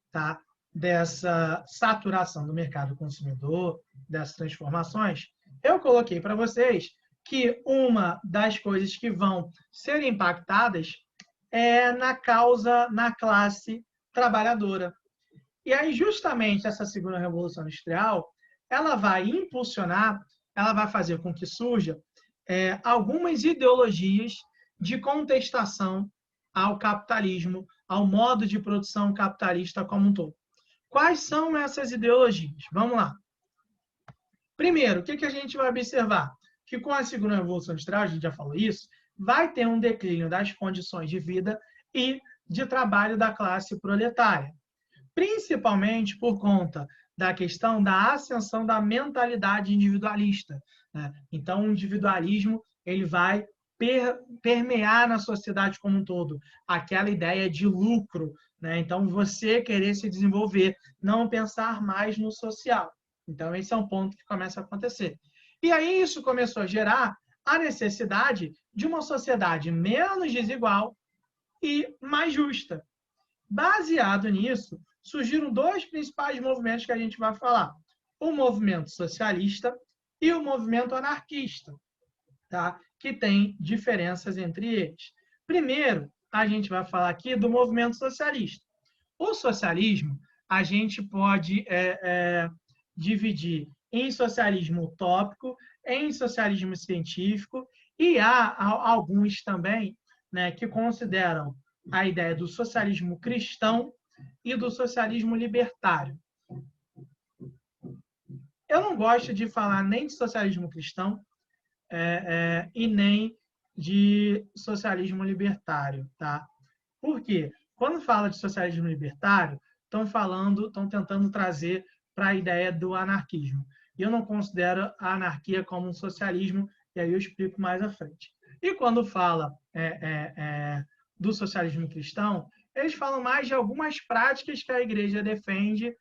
dessa saturação do mercado consumidor, dessas transformações, eu coloquei para vocês que uma das coisas que vão ser impactadas é na classe trabalhadora. E aí, justamente, essa segunda revolução industrial, ela vai impulsionar, ela vai fazer com que surja algumas ideologias de contestação ao capitalismo, ao modo de produção capitalista como um todo. Quais são essas ideologias? Vamos lá. Primeiro, o que a gente vai observar? Que com a segunda revolução industrial, a gente já falou isso, vai ter um declínio das condições de vida e de trabalho da classe proletária, principalmente por conta da questão da ascensão da mentalidade individualista. Então, o individualismo ele vai permear na sociedade como um todo aquela ideia de lucro. Então, você querer se desenvolver, não pensar mais no social. Então, esse é um ponto que começa a acontecer. E aí, isso começou a gerar a necessidade de uma sociedade menos desigual e mais justa. Baseado nisso, surgiram dois principais movimentos que a gente vai falar: o movimento socialista e o movimento anarquista, que tem diferenças entre eles. Primeiro, a gente vai falar aqui do movimento socialista. O socialismo, a gente pode dividir em socialismo utópico, em socialismo científico, e há alguns também que consideram a ideia do socialismo cristão e do socialismo libertário. Eu não gosto de falar nem de socialismo cristão e nem de socialismo libertário, tá? Por quê? Quando fala de socialismo libertário, estão tentando trazer para a ideia do anarquismo. E eu não considero a anarquia como um socialismo, e aí eu explico mais à frente. E quando fala do socialismo cristão, eles falam mais de algumas práticas que a igreja defende,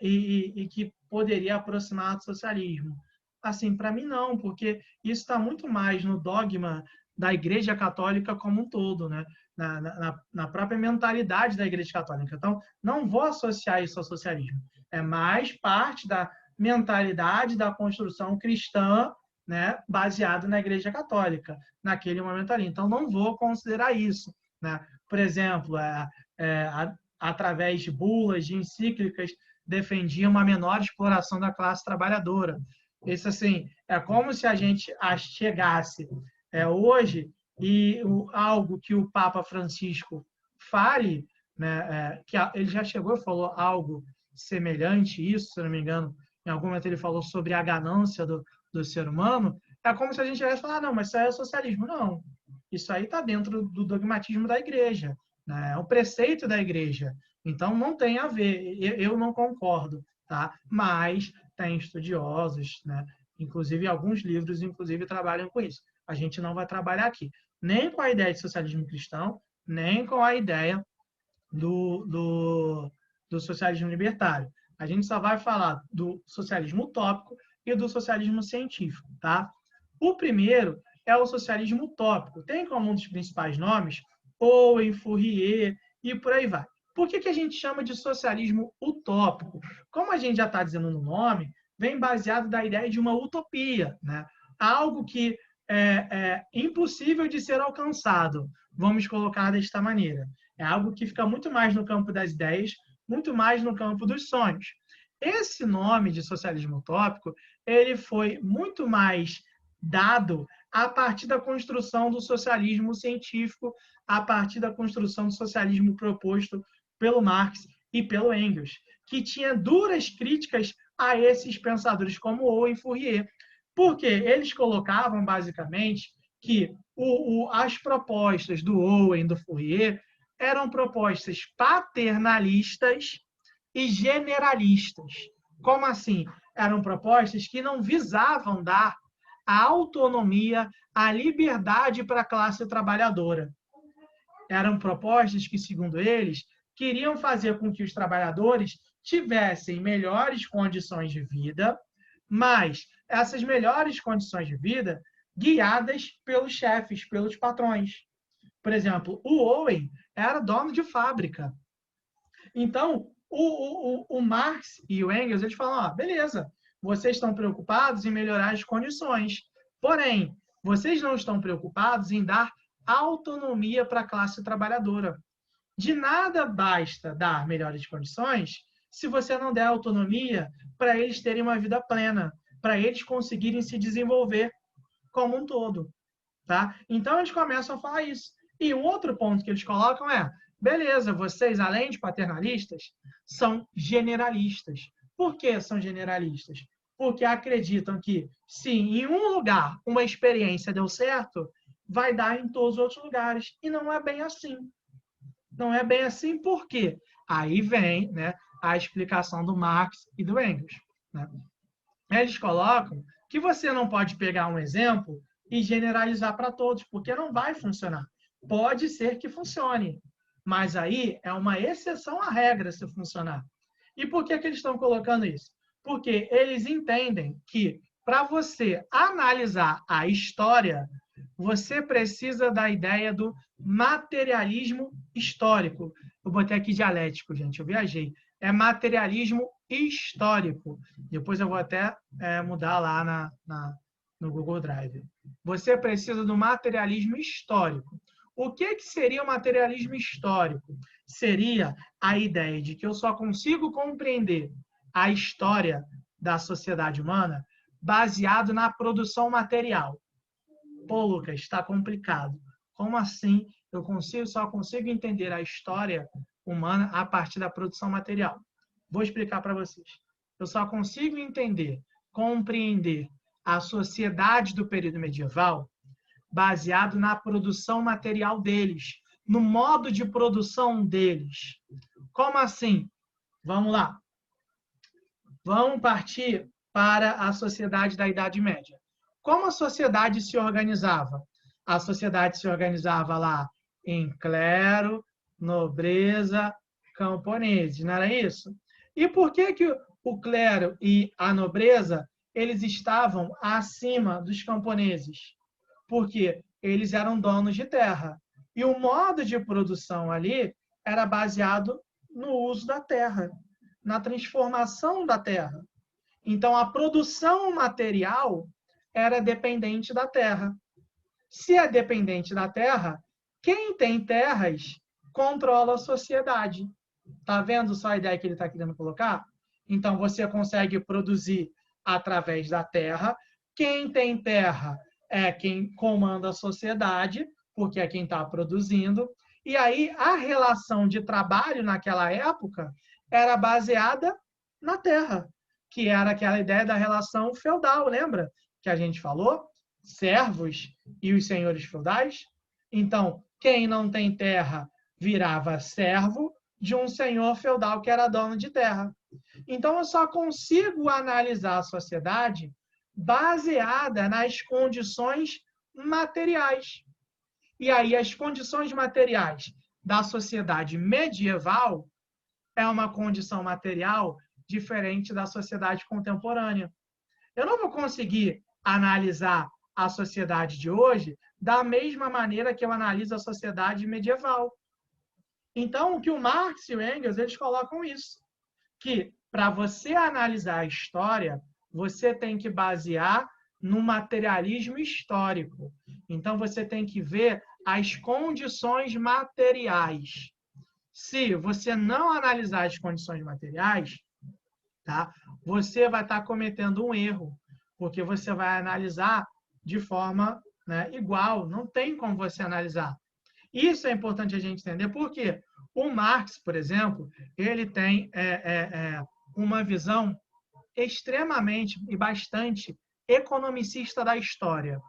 e que poderia aproximar do socialismo. Assim, para mim não, porque isso está muito mais no dogma da Igreja Católica como um todo, na própria mentalidade da Igreja Católica. Então, não vou associar isso ao socialismo. É mais parte da mentalidade da construção cristã, baseada na Igreja Católica, naquele momento ali. Então, não vou considerar isso. Por exemplo, através de bulas, de encíclicas, defendia uma menor exploração da classe trabalhadora. Isso, assim, é como se a gente chegasse hoje e algo que o Papa Francisco fale, que ele já chegou e falou algo semelhante a isso, se não me engano, em algum momento ele falou sobre a ganância do ser humano, é como se a gente tivesse falado, não, mas isso aí é socialismo. Não, isso aí está dentro do dogmatismo da igreja, é um preceito da igreja. Então, não tem a ver, eu não concordo, mas tem estudiosos, inclusive alguns livros, inclusive trabalham com isso. A gente não vai trabalhar aqui nem com a ideia de socialismo cristão, nem com a ideia do socialismo libertário. A gente só vai falar do socialismo utópico e do socialismo científico, tá? O primeiro é o socialismo utópico. Tem como um dos principais nomes Owen, Fourier e por aí vai. Por que a gente chama de socialismo utópico? Como a gente já está dizendo no nome, vem baseado da ideia de uma utopia, né? Algo que é impossível de ser alcançado. Vamos colocar desta maneira. É algo que fica muito mais no campo das ideias, muito mais no campo dos sonhos. Esse nome de socialismo utópico, ele foi muito mais dado a partir da construção do socialismo científico, a partir da construção do socialismo proposto pelo Marx e pelo Engels, que tinha duras críticas a esses pensadores como Owen e Fourier, porque eles colocavam, basicamente, que as propostas do Owen e do Fourier eram propostas paternalistas e generalistas. Como assim? Eram propostas que não visavam dar a autonomia, a liberdade para a classe trabalhadora. Eram propostas que, segundo eles, queriam fazer com que os trabalhadores tivessem melhores condições de vida, mas essas melhores condições de vida guiadas pelos chefes, pelos patrões. Por exemplo, o Owen era dono de fábrica. Então, o Marx e o Engels, eles falam, beleza, vocês estão preocupados em melhorar as condições, porém, vocês não estão preocupados em dar autonomia para a classe trabalhadora. De nada basta dar melhores condições se você não der autonomia para eles terem uma vida plena, para eles conseguirem se desenvolver como um todo. Tá? Então, eles começam a falar isso. E um outro ponto que eles colocam é, beleza, vocês, além de paternalistas, são generalistas. Por que são generalistas? Porque acreditam que, se em um lugar uma experiência deu certo, vai dar em todos os outros lugares. E não é bem assim. Não é bem assim por quê? Aí vem, né, a explicação do Marx e do Engels. Né? Eles colocam que você não pode pegar um exemplo e generalizar para todos, porque não vai funcionar. Pode ser que funcione, mas aí é uma exceção à regra se funcionar. E por que eles estão colocando isso? Porque eles entendem que, para você analisar a história, você precisa da ideia do materialismo histórico. Eu botei aqui dialético, gente, eu viajei. É materialismo histórico. Depois eu vou até mudar lá no Google Drive. Você precisa do materialismo histórico. O que seria o materialismo histórico? Seria a ideia de que eu só consigo compreender a história da sociedade humana baseado na produção material. Pô, Lucas, está complicado. Como assim eu só consigo entender a história humana a partir da produção material? Vou explicar para vocês. Eu só consigo entender, compreender a sociedade do período medieval baseado na produção material deles, no modo de produção deles. Como assim? Vamos lá. Vamos partir para a sociedade da Idade Média. Como a sociedade se organizava? A sociedade se organizava lá em clero, nobreza, camponeses, não era isso? E por que o clero e a nobreza eles estavam acima dos camponeses? Porque eles eram donos de terra. E o modo de produção ali era baseado no uso da terra, na transformação da terra. Então, a produção material era dependente da terra. Se é dependente da terra, quem tem terras controla a sociedade. Está vendo só a ideia que ele está querendo colocar? Então, você consegue produzir através da terra. Quem tem terra é quem comanda a sociedade, porque é quem está produzindo. E aí, a relação de trabalho naquela época era baseada na terra, que era aquela ideia da relação feudal, lembra? Que a gente falou? Servos e os senhores feudais. Então, quem não tem terra virava servo de um senhor feudal que era dono de terra. Então, eu só consigo analisar a sociedade baseada nas condições materiais. E aí as condições materiais da sociedade medieval é uma condição material diferente da sociedade contemporânea. Eu não vou conseguir analisar a sociedade de hoje da mesma maneira que eu analiso a sociedade medieval. Então, o que o Marx e o Engels eles colocam isso, que para você analisar a história, você tem que basear no materialismo histórico. Então, você tem que ver as condições materiais. Se você não analisar as condições materiais, tá? Você vai estar cometendo um erro, porque você vai analisar de forma, né, igual. Não tem como você analisar. Isso é importante a gente entender, porque o Marx, por exemplo, ele tem uma visão extremamente e bastante economicista da história.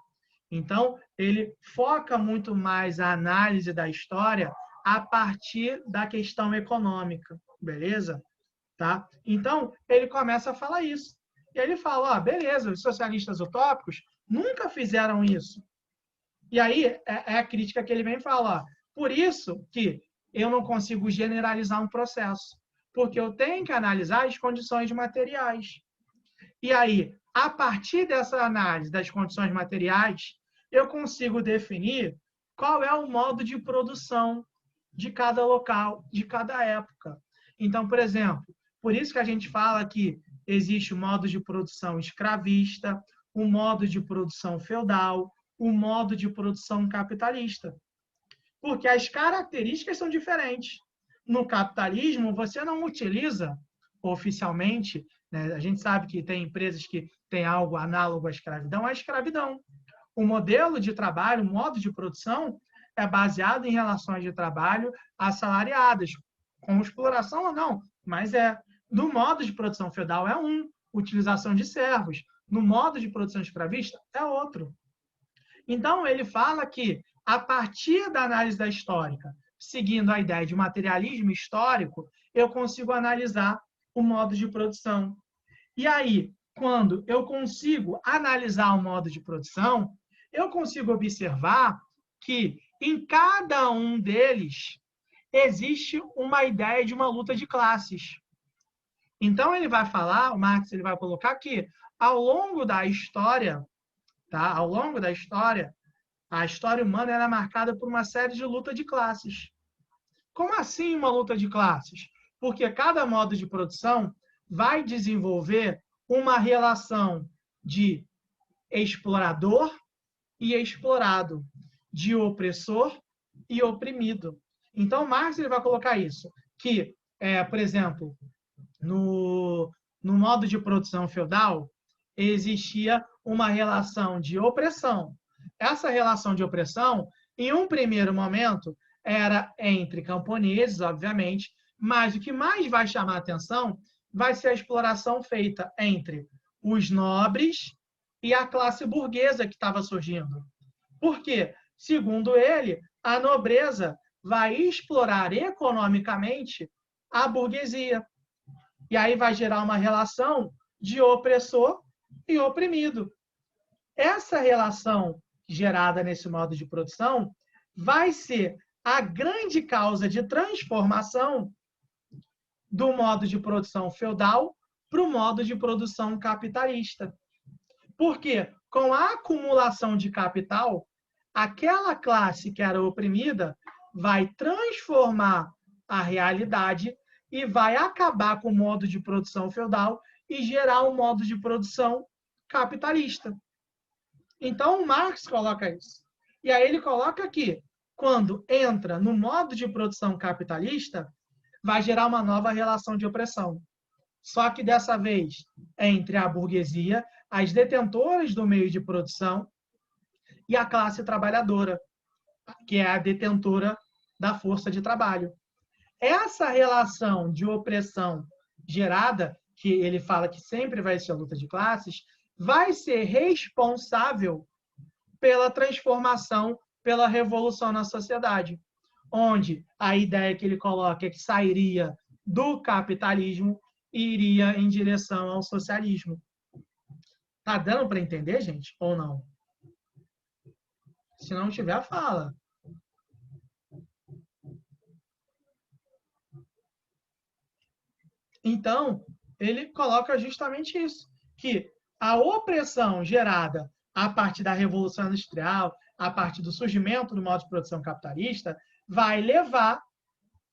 Então, ele foca muito mais a análise da história a partir da questão econômica, beleza? Tá? Então, ele começa a falar isso. E aí ele fala, beleza, os socialistas utópicos nunca fizeram isso. E aí é a crítica que ele vem falar. Por isso que eu não consigo generalizar um processo, porque eu tenho que analisar as condições materiais. E aí, a partir dessa análise das condições materiais, eu consigo definir qual é o modo de produção de cada local, de cada época. Então, por exemplo, por isso que a gente fala que existe o modo de produção escravista, o modo de produção feudal, o modo de produção capitalista. Porque as características são diferentes. No capitalismo, você não utiliza oficialmente, né? A gente sabe que tem empresas que têm algo análogo à escravidão, o modelo de trabalho, o modo de produção é baseado em relações de trabalho assalariadas, com exploração ou não, mas no modo de produção feudal é utilização de servos, no modo de produção escravista é outro. Então, ele fala que, a partir da análise da histórica, seguindo a ideia de materialismo histórico, eu consigo analisar o modo de produção. E aí, quando eu consigo analisar o modo de produção, eu consigo observar que em cada um deles existe uma ideia de uma luta de classes. Então ele vai falar, o Marx ele vai colocar que ao longo da história, tá? Ao longo da história, a história humana era marcada por uma série de luta de classes. Como assim uma luta de classes? Porque cada modo de produção vai desenvolver uma relação de explorador e explorado, de opressor e oprimido. Então, Marx ele vai colocar isso, que, por exemplo, no modo de produção feudal, existia uma relação de opressão. Essa relação de opressão, em um primeiro momento, era entre camponeses, obviamente, mas o que mais vai chamar a atenção vai ser a exploração feita entre os nobres e a classe burguesa que estava surgindo. Por quê? Segundo ele, a nobreza vai explorar economicamente a burguesia. E aí vai gerar uma relação de opressor e oprimido. Essa relação gerada nesse modo de produção vai ser a grande causa de transformação do modo de produção feudal para o modo de produção capitalista. Porque com a acumulação de capital, aquela classe que era oprimida vai transformar a realidade e vai acabar com o modo de produção feudal e gerar um modo de produção capitalista. Então, o Marx coloca isso. E aí ele coloca que, quando entra no modo de produção capitalista, vai gerar uma nova relação de opressão. Só que dessa vez entre a burguesia, as detentoras do meio de produção, e a classe trabalhadora, que é a detentora da força de trabalho. Essa relação de opressão gerada, que ele fala que sempre vai ser a luta de classes, vai ser responsável pela transformação, pela revolução na sociedade, onde a ideia que ele coloca é que sairia do capitalismo e iria em direção ao socialismo. Tá dando para entender, gente? Ou não? Se não tiver, fala. Então, ele coloca justamente isso, que a opressão gerada a partir da Revolução Industrial, a partir do surgimento do modo de produção capitalista, vai levar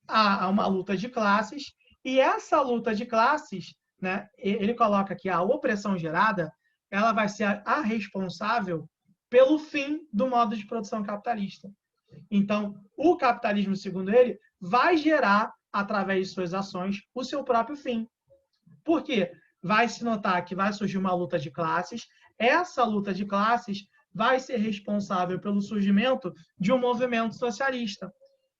a uma luta de classes, e essa luta de classes, né, ele coloca que a opressão gerada, ela vai ser a responsável pelo fim do modo de produção capitalista. Então, o capitalismo, segundo ele, vai gerar, através de suas ações, o seu próprio fim. Por quê? Vai se notar que vai surgir uma luta de classes, essa luta de classes vai ser responsável pelo surgimento de um movimento socialista.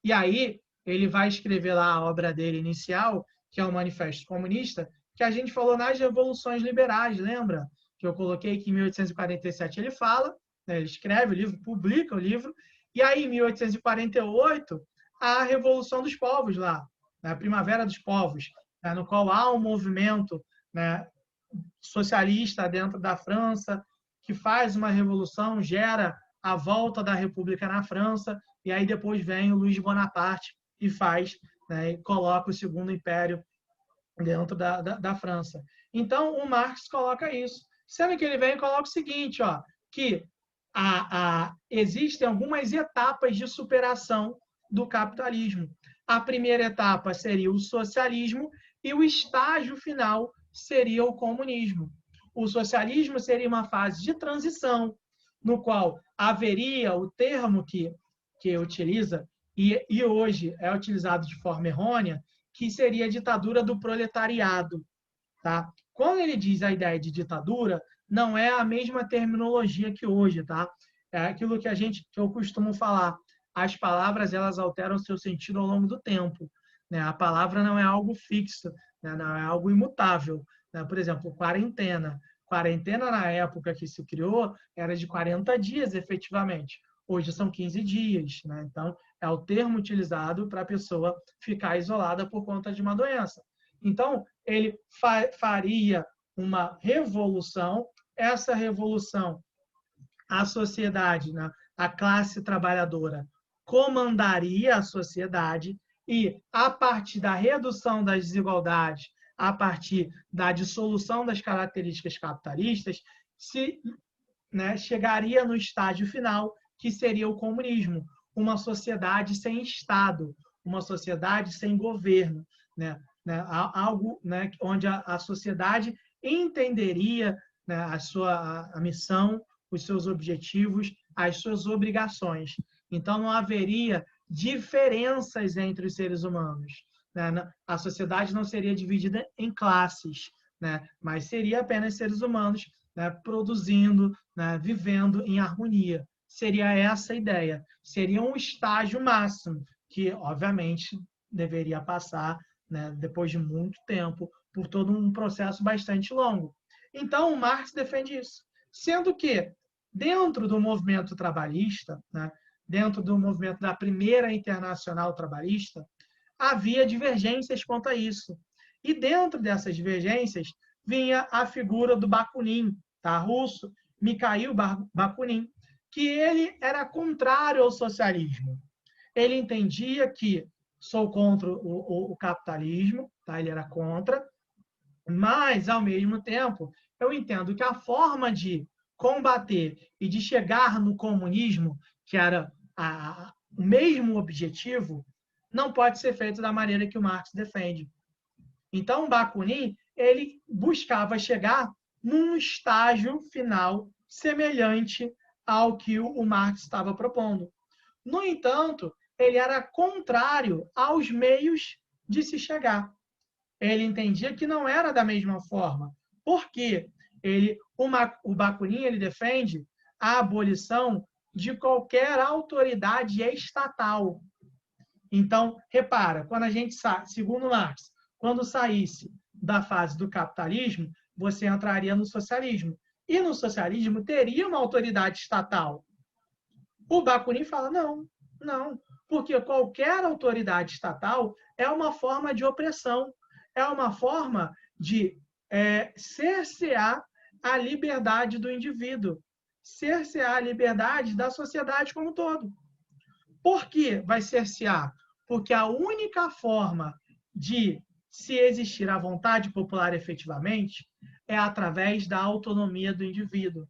E aí, ele vai escrever lá a obra dele inicial, que é o Manifesto Comunista, que a gente falou nas revoluções liberais, lembra? Que eu coloquei que em 1847 ele fala, né, ele escreve o livro, publica o livro, e aí em 1848, a Revolução dos Povos lá, a Primavera dos Povos, né, no qual há um movimento, né, socialista dentro da França, que faz uma revolução, gera a volta da República na França, e aí depois vem o Luiz Bonaparte e faz, né, e coloca o Segundo Império dentro da França. Então, o Marx coloca isso. Sendo que ele vem e coloca o seguinte, ó, que existem algumas etapas de superação do capitalismo. A primeira etapa seria o socialismo e o estágio final seria o comunismo. O socialismo seria uma fase de transição, no qual haveria o termo que utiliza, e hoje é utilizado de forma errônea, que seria a ditadura do proletariado. Tá? Quando ele diz a ideia de ditadura, não é a mesma terminologia que hoje. Tá? É aquilo que eu costumo falar. As palavras elas alteram seu sentido ao longo do tempo. Né? A palavra não é algo fixo, né? Não é algo imutável. Né? Por exemplo, quarentena. Quarentena, na época que se criou, era de 40 dias, efetivamente. Hoje são 15 dias. Né? Então, é o termo utilizado para a pessoa ficar isolada por conta de uma doença. Então, ele faria uma revolução. Essa revolução, a sociedade, né, a classe trabalhadora, comandaria a sociedade e, a partir da redução das desigualdades, a partir da dissolução das características capitalistas, chegaria no estágio final, que seria o comunismo, uma sociedade sem Estado, uma sociedade sem governo, algo onde a sociedade entenderia a missão, os seus objetivos, as suas obrigações. Então, não haveria diferenças entre os seres humanos. A sociedade não seria dividida em classes, mas seria apenas seres humanos produzindo, vivendo em harmonia. Seria essa a ideia. Seria um estágio máximo, que, obviamente, deveria passar, depois de muito tempo, por todo um processo bastante longo. Então, o Marx defende isso. Sendo que, dentro do movimento trabalhista, dentro do movimento da Primeira Internacional Trabalhista, havia divergências quanto a isso. E dentro dessas divergências vinha a figura do Bakunin, tá? Russo, Mikhail Bakunin, que ele era contrário ao socialismo. Ele entendia que sou contra o capitalismo, tá? Ele era contra, mas, ao mesmo tempo, eu entendo que a forma de combater e de chegar no comunismo, que era o mesmo objetivo, não pode ser feito da maneira que o Marx defende. Então, o Bakunin ele buscava chegar num estágio final semelhante ao que o Marx estava propondo. No entanto, ele era contrário aos meios de se chegar. Ele entendia que não era da mesma forma. Por quê? O Bakunin ele defende a abolição de qualquer autoridade estatal. Então, repara, quando a gente sai, segundo Marx, quando saísse da fase do capitalismo, você entraria no socialismo. E no socialismo teria uma autoridade estatal. O Bakunin fala, não, porque qualquer autoridade estatal é uma forma de opressão, é uma forma de cercear a liberdade do indivíduo. cercear a liberdade da sociedade como um todo. Por que vai cercear? Porque a única forma de se existir a vontade popular efetivamente é através da autonomia do indivíduo.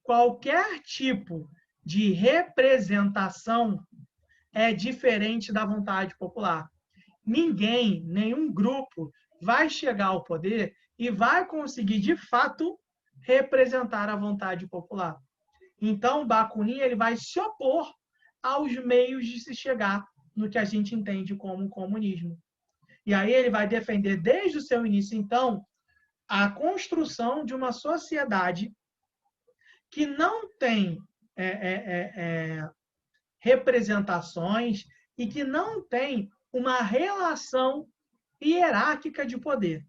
Qualquer tipo de representação é diferente da vontade popular. Ninguém, nenhum grupo vai chegar ao poder e vai conseguir, de fato, representar a vontade popular. Então, Bakunin ele vai se opor aos meios de se chegar no que a gente entende como comunismo. E aí ele vai defender desde o seu início, então, a construção de uma sociedade que não tem representações e que não tem uma relação hierárquica de poder.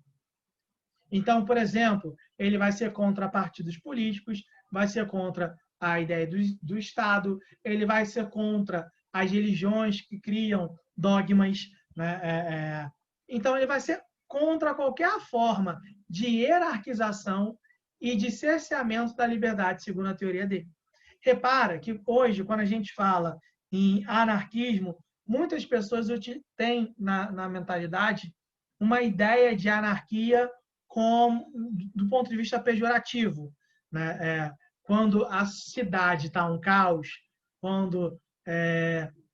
Então, por exemplo, ele vai ser contra partidos políticos, vai ser contra a ideia do Estado, ele vai ser contra as religiões que criam dogmas, né? Então, ele vai ser contra qualquer forma de hierarquização e de cerceamento da liberdade, segundo a teoria dele. Repara que hoje, quando a gente fala em anarquismo, muitas pessoas têm na mentalidade uma ideia de anarquia do ponto de vista pejorativo, né? Quando a cidade está um caos, quando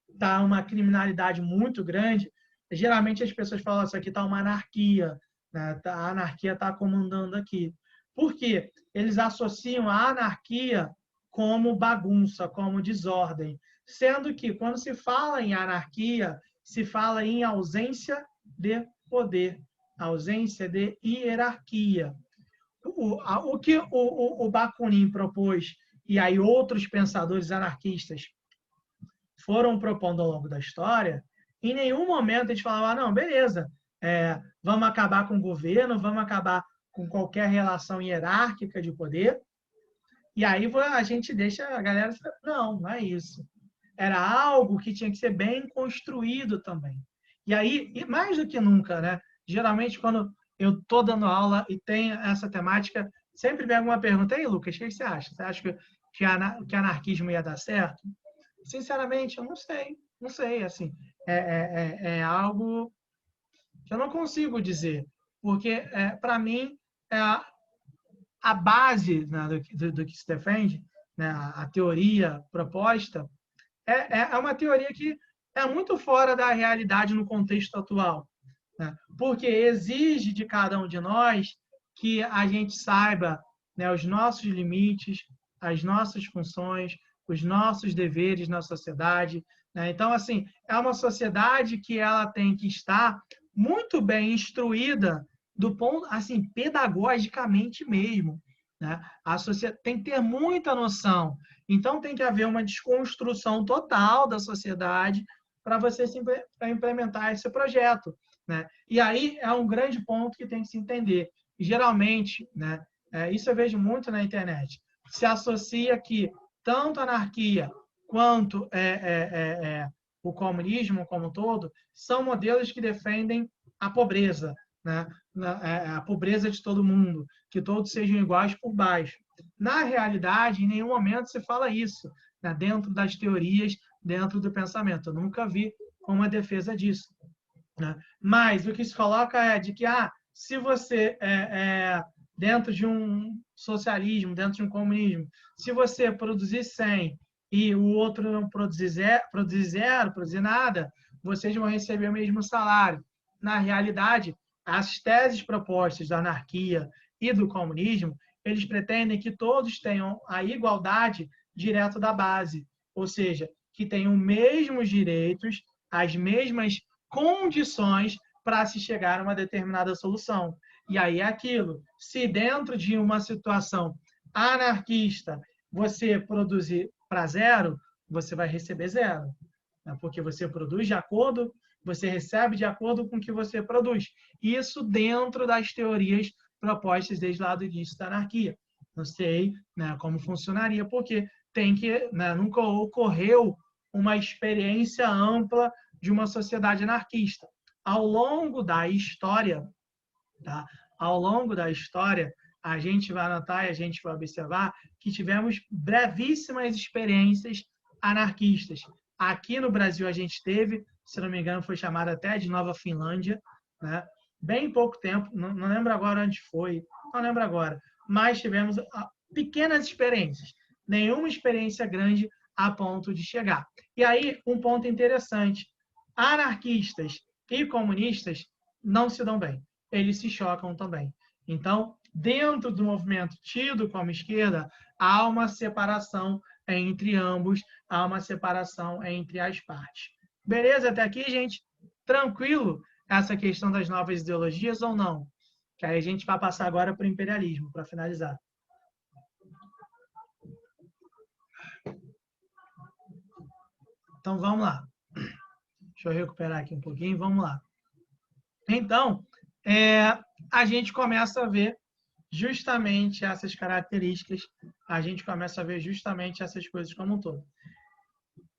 está uma criminalidade muito grande, geralmente as pessoas falam isso aqui está uma anarquia, né? A anarquia está comandando aqui. Por quê? Eles associam a anarquia como bagunça, como desordem, sendo que quando se fala em anarquia, se fala em ausência de poder, ausência de hierarquia. O que o Bakunin propôs, e aí outros pensadores anarquistas foram propondo ao longo da história, em nenhum momento eles falavam, não, beleza, vamos acabar com o governo, vamos acabar com qualquer relação hierárquica de poder, e aí a gente deixa a galera... Não é isso. Era algo que tinha que ser bem construído também. E aí, mais do que nunca, né? Geralmente, quando eu estou dando aula e tem essa temática, sempre vem alguma pergunta. Ei, Lucas, o que você acha? Você acha que anarquismo ia dar certo? Sinceramente, eu não sei. Não sei, assim. É algo que eu não consigo dizer. Porque, para mim, a base, né, do que se defende, né, a teoria proposta, é uma teoria que é muito fora da realidade no contexto atual, né? Porque exige de cada um de nós que a gente saiba, né, os nossos limites, as nossas funções, os nossos deveres na sociedade, né? Então, assim, é uma sociedade que ela tem que estar muito bem instruída do ponto, assim, pedagogicamente mesmo, né? A sociedade tem que ter muita noção. Então, tem que haver uma desconstrução total da sociedade para você implementar esse projeto, né? E aí é um grande ponto que tem que se entender. Geralmente, né, isso eu vejo muito na internet, se associa que tanto a anarquia quanto o comunismo como um todo são modelos que defendem a pobreza, né? A pobreza de todo mundo, que todos sejam iguais por baixo. Na realidade, em nenhum momento se fala isso, né? Dentro das teorias, dentro do pensamento. Eu nunca vi uma defesa disso, né? Mas o que se coloca é de que, se você, dentro de um socialismo, dentro de um comunismo, se você produzir 100 e o outro não produzir zero, produzir nada, vocês vão receber o mesmo salário. Na realidade, as teses propostas da anarquia e do comunismo, eles pretendem que todos tenham a igualdade direto da base, ou seja, que tenham os mesmos direitos, as mesmas condições para se chegar a uma determinada solução. E aí é aquilo, se dentro de uma situação anarquista você produzir para zero, você vai receber zero, né? Porque você produz de acordo, você recebe de acordo com o que você produz. Isso dentro das teorias propostas desde lá do início da anarquia. Não sei, né, como funcionaria, porque nunca ocorreu uma experiência ampla de uma sociedade anarquista. Ao longo da história, tá? Ao longo da história, a gente vai anotar e a gente vai observar que tivemos brevíssimas experiências anarquistas. Aqui no Brasil a gente teve, se não me engano, foi chamada até de Nova Finlândia, né? Bem pouco tempo, não lembro agora onde foi, não lembro agora, mas tivemos pequenas experiências, nenhuma experiência grande a ponto de chegar. E aí, um ponto interessante, anarquistas e comunistas não se dão bem, eles se chocam também. Então, dentro do movimento tido como esquerda, há uma separação entre ambos, há uma separação entre as partes. Beleza até aqui, gente? Tranquilo essa questão das novas ideologias ou não? Que aí a gente vai passar agora para o imperialismo, para finalizar. Então, vamos lá. Deixa eu recuperar aqui um pouquinho, vamos lá. Então, a gente começa a ver justamente essas características, a gente começa a ver justamente essas coisas como um todo.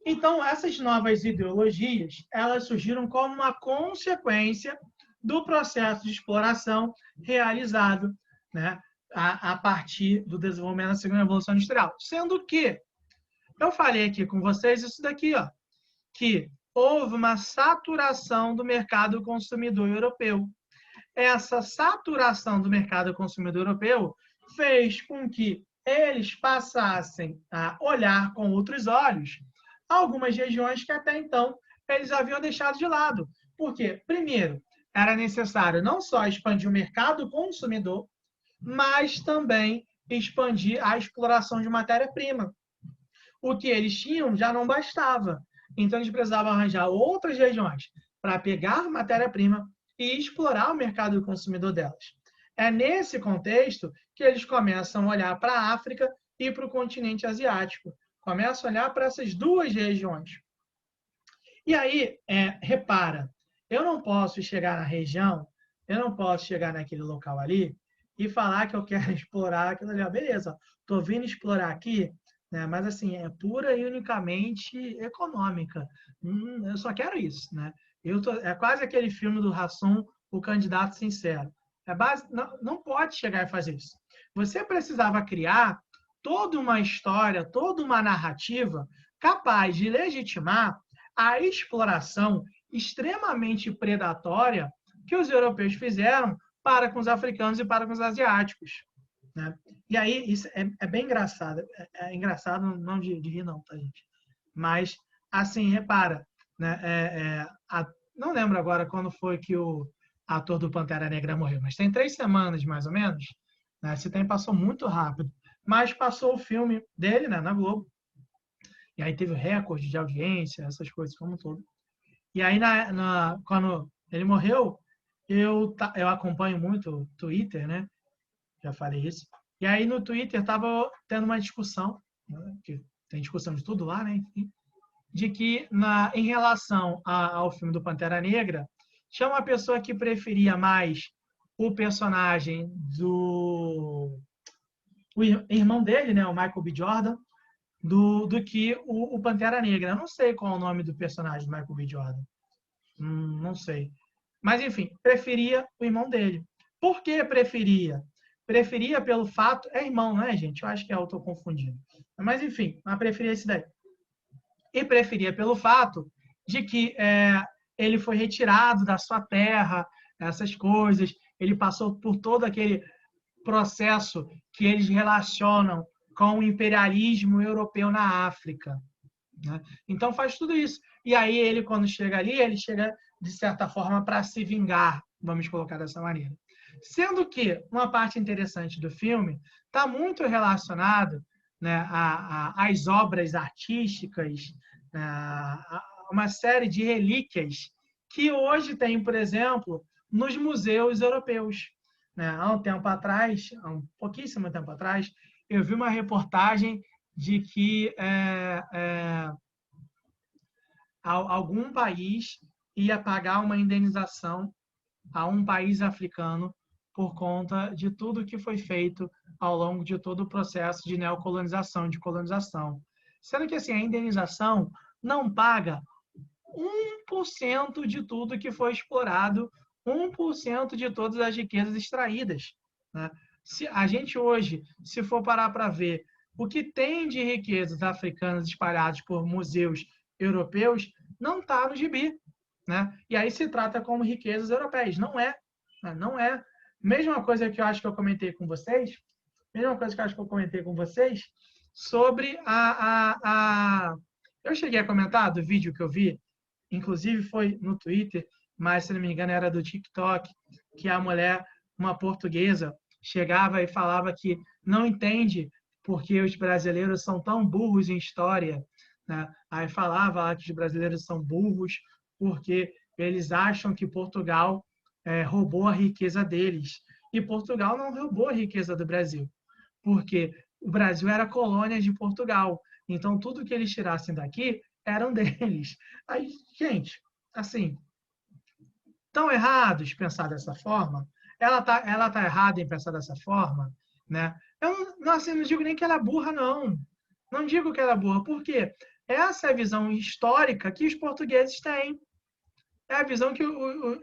Então, essas novas ideologias, elas surgiram como uma consequência do processo de exploração realizado, né, a partir do desenvolvimento da segunda revolução industrial. Sendo que, eu falei aqui com vocês isso daqui, ó, que houve uma saturação do mercado consumidor europeu. Essa saturação do mercado consumidor europeu fez com que eles passassem a olhar com outros olhos algumas regiões que até então eles haviam deixado de lado. Por quê? Primeiro, era necessário não só expandir o mercado consumidor, mas também expandir a exploração de matéria-prima. O que eles tinham já não bastava. Então, eles precisavam arranjar outras regiões para pegar matéria-prima e explorar o mercado consumidor delas. É nesse contexto que eles começam a olhar para a África e para o continente asiático. Começam a olhar para essas duas regiões. E aí, repara, eu não posso chegar na região, eu não posso chegar naquele local ali e falar que eu quero explorar aquilo ali. Beleza, estou vindo explorar aqui, né? Mas assim, é pura e unicamente econômica. Eu só quero isso, né? É quase aquele filme do Hassum, O Candidato Sincero. Não pode chegar e fazer isso. Você precisava criar toda uma história, toda uma narrativa capaz de legitimar a exploração extremamente predatória que os europeus fizeram para com os africanos e para com os asiáticos. Né? E aí, isso é bem engraçado. É engraçado, não de rir, não, tá, gente? Mas, assim, repara, né? Não lembro agora quando foi que o ator do Pantera Negra morreu, mas tem 3 semanas, mais ou menos. Né? Esse tempo passou muito rápido. Mas passou o filme dele, né, na Globo. E aí teve recorde de audiência, essas coisas como um todo. E aí, quando ele morreu, eu acompanho muito o Twitter, né? Já falei isso. E aí no Twitter estava tendo uma discussão, né, que tem discussão de tudo lá, né? Enfim, de que em relação ao filme do Pantera Negra, tinha uma pessoa que preferia mais o personagem o irmão dele, né, o Michael B. Jordan, do que o Pantera Negra. Eu não sei qual é o nome do personagem do Michael B. Jordan. Não sei. Mas, enfim, preferia o irmão dele. Por que preferia? Preferia pelo fato... É irmão, né, gente? Eu acho que eu estou confundindo. Mas, enfim, mas preferia esse daí. E preferia pelo fato de que ele foi retirado da sua terra, essas coisas. Ele passou por todo aquele processo que eles relacionam com o imperialismo europeu na África. Né? Então faz tudo isso. E aí ele, quando chega ali, ele chega, de certa forma, para se vingar, vamos colocar dessa maneira. Sendo que uma parte interessante do filme está muito relacionado, né, às obras artísticas, a uma série de relíquias que hoje tem, por exemplo, nos museus europeus. Né? Há um tempo atrás, há um pouquíssimo tempo atrás, eu vi uma reportagem de que algum país ia pagar uma indenização a um país africano por conta de tudo que foi feito ao longo de todo o processo de neocolonização, de colonização. Sendo que assim, a indenização não paga 1% de tudo que foi explorado, 1% de todas as riquezas extraídas. Né? Se a gente hoje, se for parar para ver o que tem de riquezas africanas espalhadas por museus europeus, não está no gibi, né? E aí se trata como riquezas europeias. Não é, né? Não é. Mesma coisa que eu acho que eu comentei com vocês, mesma coisa que eu acho que eu comentei com vocês, sobre eu cheguei a comentar do vídeo que eu vi, inclusive foi no Twitter, mas se não me engano era do TikTok, que a mulher, uma portuguesa, chegava e falava que não entende porque os brasileiros são tão burros em história, né? Aí falava lá que os brasileiros são burros porque eles acham que Portugal roubou a riqueza deles. E Portugal não roubou a riqueza do Brasil, porque o Brasil era colônia de Portugal. Então, tudo que eles tirassem daqui eram deles. Aí, gente, assim, estão errados pensar dessa forma? Ela tá errada em pensar dessa forma, né? Eu não, assim, não digo nem que ela é burra, não. Não digo que ela é burra, porque essa é a visão histórica que os portugueses têm. É a visão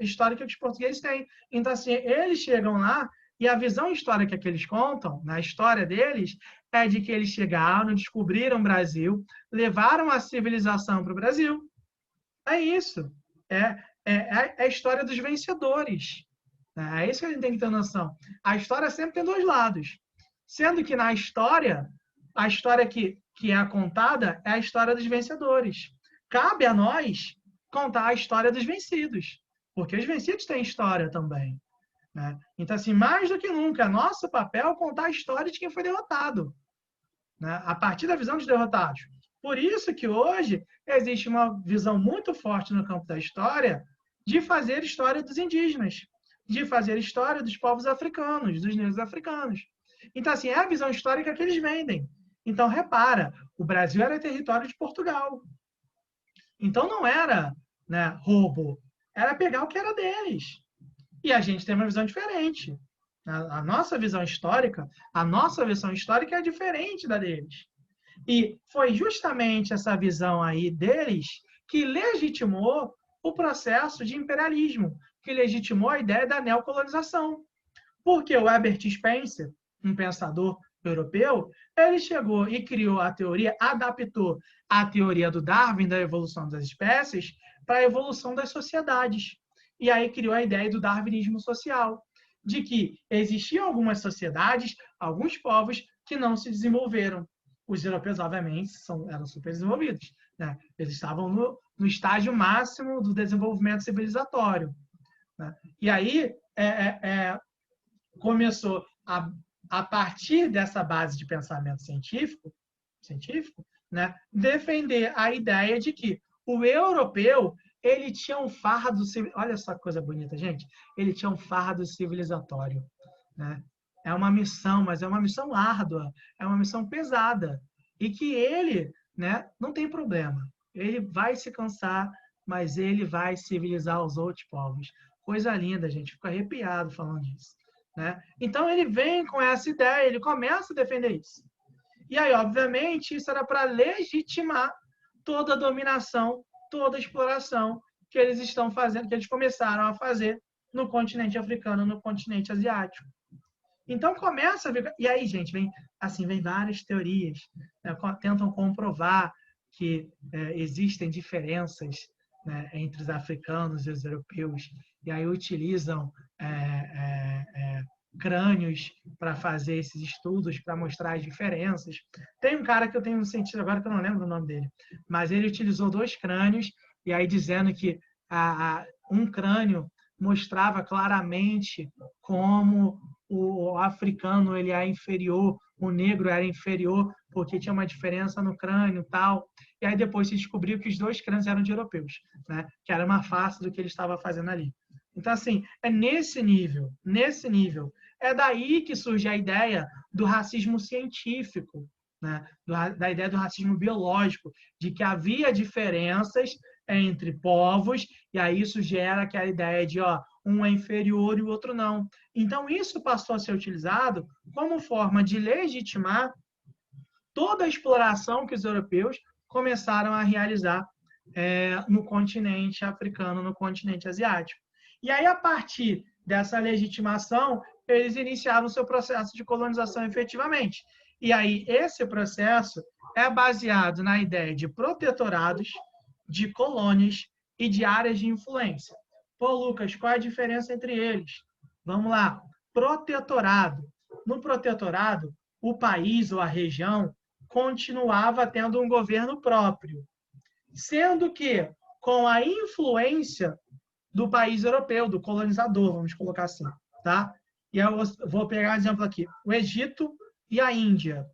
histórica que os portugueses têm. Então, assim, eles chegam lá e a visão histórica que eles contam, na história deles, é de que eles chegaram, descobriram o Brasil, levaram a civilização para o Brasil. É isso. É a história dos vencedores. É isso que a gente tem que ter noção. A história sempre tem dois lados. Sendo que na história, a história que é contada é a história dos vencedores. Cabe a nós contar a história dos vencidos, porque os vencidos têm história também. Né? Então, assim, mais do que nunca, nosso papel é contar a história de quem foi derrotado, né? A partir da visão dos derrotados. Por isso que hoje existe uma visão muito forte no campo da história de fazer história dos indígenas, de fazer história dos povos africanos, dos negros africanos. Então, assim, é a visão histórica que eles vendem. Então, repara, o Brasil era território de Portugal. Então, não era, né, roubo, era pegar o que era deles. E a gente tem uma visão diferente. A nossa visão histórica, a nossa versão histórica é diferente da deles. E foi justamente essa visão aí deles que legitimou o processo de imperialismo, que legitimou a ideia da neocolonização. Porque o Herbert Spencer, um pensador europeu, ele chegou e criou a teoria, adaptou a teoria do Darwin, da evolução das espécies, para a evolução das sociedades. E aí criou a ideia do darwinismo social, de que existiam algumas sociedades, alguns povos que não se desenvolveram. Os europeus, obviamente, eram super desenvolvidos. Né? Eles estavam no estágio máximo do desenvolvimento civilizatório. Né? E aí começou a partir dessa base de pensamento científico, né, defender a ideia de que o europeu ele tinha um fardo, olha só que coisa bonita, gente, ele tinha um fardo civilizatório, né? É uma missão, mas é uma missão árdua, é uma missão pesada, e que ele, né, não tem problema, ele vai se cansar, mas ele vai civilizar os outros povos. Coisa linda, gente, fico arrepiado falando disso. Né? Então ele vem com essa ideia, ele começa a defender isso. E aí, obviamente, isso era para legitimar toda a dominação, toda a exploração que eles estão fazendo, que eles começaram a fazer no continente africano, no continente asiático. Então começa a ver, e aí, gente, vem várias teorias, né, tentam comprovar que existem diferenças, né, entre os africanos e os europeus, e aí utilizam crânios para fazer esses estudos, para mostrar as diferenças. Tem um cara que eu tenho um cientista agora que eu não lembro o nome dele, mas ele utilizou 2 crânios, e aí dizendo que um crânio mostrava claramente como o africano ele é inferior, o negro era inferior, porque tinha uma diferença no crânio e tal. E aí depois se descobriu que os 2 crânios eram de europeus, né? Que era uma face do que ele estava fazendo ali. Então, assim, é nesse nível. É daí que surge a ideia do racismo científico, né? Da ideia do racismo biológico, de que havia diferenças entre povos, e aí isso gera aquela ideia de um é inferior e o outro não. Então, isso passou a ser utilizado como forma de legitimar toda a exploração que os europeus começaram a realizar no continente africano, no continente asiático. E aí, a partir dessa legitimação, eles iniciaram o seu processo de colonização efetivamente. E aí, esse processo é baseado na ideia de protetorados, de colônias e de áreas de influência. Pô, Lucas, qual é a diferença entre eles? Vamos lá. Protetorado. No protetorado, o país ou a região continuava tendo um governo próprio, sendo que, com a influência do país europeu, do colonizador, vamos colocar assim, tá? E eu vou pegar um exemplo aqui: o Egito e a Índia.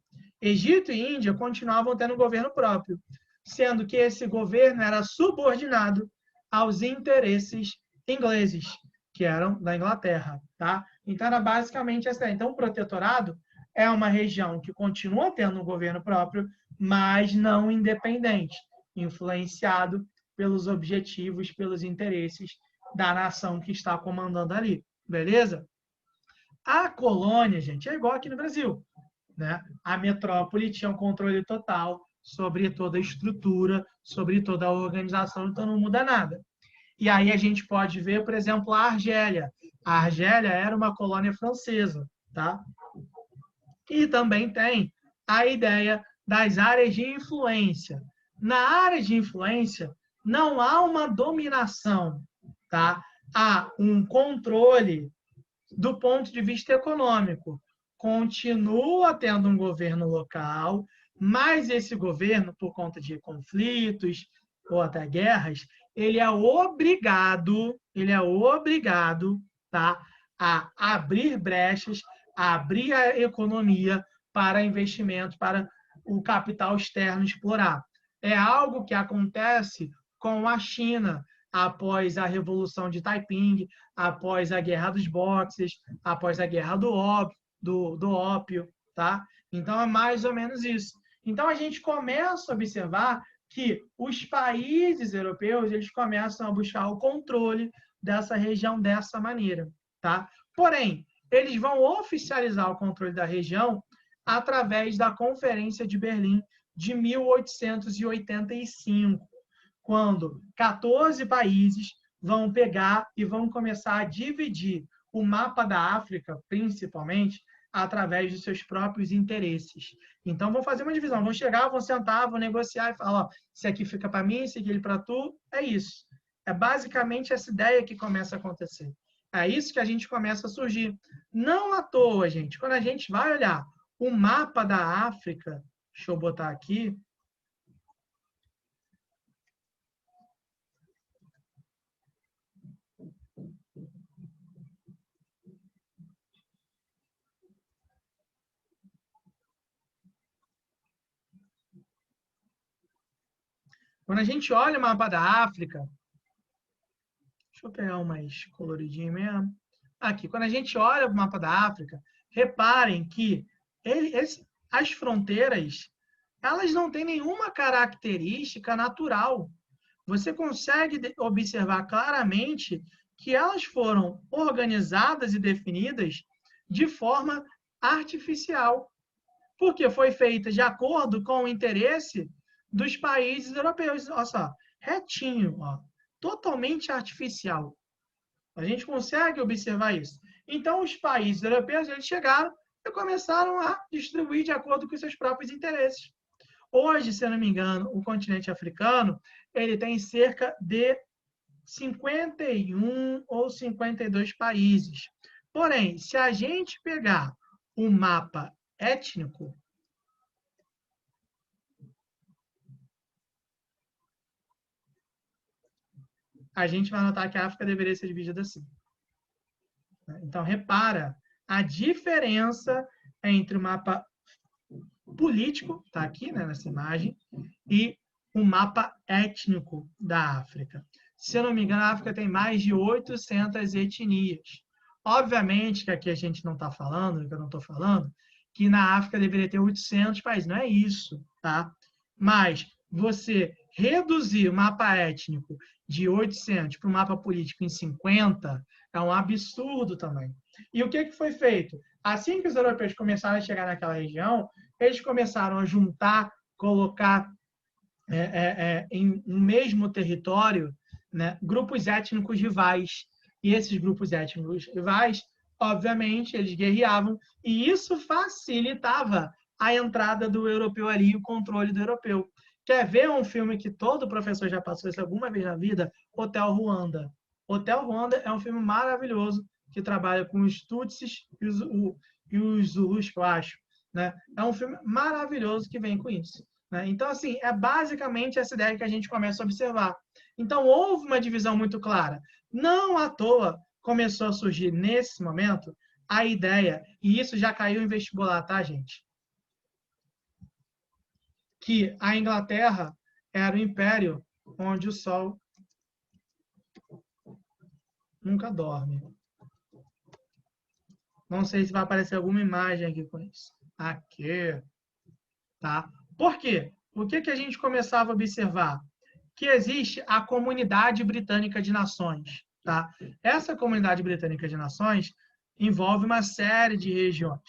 Egito e Índia continuavam tendo um governo próprio, sendo que esse governo era subordinado aos interesses ingleses, que eram da Inglaterra, tá? Então era basicamente essa. Então o protetorado é uma região que continua tendo um governo próprio, mas não independente, influenciado pelos objetivos, pelos interesses da nação que está comandando ali, beleza? A colônia, gente, é igual aqui no Brasil, né? A metrópole tinha um controle total sobre toda a estrutura, sobre toda a organização, então não muda nada. E aí a gente pode ver, por exemplo, a Argélia. A Argélia era uma colônia francesa, tá? E também tem a ideia das áreas de influência. Na área de influência, não há uma dominação, tá? Há um controle do ponto de vista econômico. Continua tendo um governo local, mas esse governo, por conta de conflitos ou até guerras, ele é obrigado, tá, a abrir brechas, a abrir a economia para investimento, para o capital externo explorar. É algo que acontece com a China após a Revolução de Taiping, após a Guerra dos Boxes, após a Guerra do Ópio, tá? Então é mais ou menos isso. Então a gente começa a observar que os países europeus eles começam a buscar o controle dessa região dessa maneira, tá? Porém, eles vão oficializar o controle da região através da Conferência de Berlim de 1885, quando 14 países vão pegar e vão começar a dividir o mapa da África, principalmente, através dos seus próprios interesses. Então, vão fazer uma divisão, vão chegar, vão sentar, vão negociar e falar, ó, esse aqui fica para mim, esse aqui para tu, é isso. É basicamente essa ideia que começa a acontecer. É isso que a gente começa a surgir. Não à toa, gente, quando a gente vai olhar o mapa da África, deixa eu botar aqui, quando a gente olha o mapa da África, deixa eu pegar um mais coloridinho mesmo. Aqui, quando a gente olha o mapa da África, reparem que as fronteiras elas não têm nenhuma característica natural. Você consegue observar claramente que elas foram organizadas e definidas de forma artificial, porque foi feita de acordo com o interesse dos países europeus. Olha só, retinho, ó, totalmente artificial. A gente consegue observar isso. Então, os países europeus eles chegaram e começaram a distribuir de acordo com seus próprios interesses. Hoje, se eu não me engano, o continente africano ele tem cerca de 51 ou 52 países. Porém, se a gente pegar um mapa étnico, a gente vai notar que a África deveria ser dividida assim. Então, repara a diferença entre o mapa político, está aqui né, nessa imagem, e o mapa étnico da África. Se eu não me engano, a África tem mais de 800 etnias. Obviamente que aqui a gente não está falando, que eu não estou falando, que na África deveria ter 800 países. Não é isso, tá? Mas você reduzir o mapa étnico de 800 para o mapa político em 50 é um absurdo também. E o que foi feito? Assim que os europeus começaram a chegar naquela região, eles começaram a juntar, colocar em um mesmo território né, grupos étnicos rivais. E esses grupos étnicos rivais obviamente, eles guerreavam, e isso facilitava a entrada do europeu ali e o controle do europeu. Quer ver um filme que todo professor já passou isso alguma vez na vida? Hotel Ruanda. Hotel Ruanda é um filme maravilhoso que trabalha com os Tutsis e os Zulus, que eu acho. Né? É um filme maravilhoso que vem com isso. Né? Então, assim, é basicamente essa ideia que a gente começa a observar. Então, houve uma divisão muito clara. Não à toa começou a surgir nesse momento a ideia, e isso já caiu em vestibular, tá, gente? Que a Inglaterra era o império onde o sol nunca dorme. Não sei se vai aparecer alguma imagem aqui com isso. Aqui, tá? Por quê? O que a gente começava a observar? Que existe a Comunidade Britânica de Nações, tá? Essa Comunidade Britânica de Nações envolve uma série de regiões.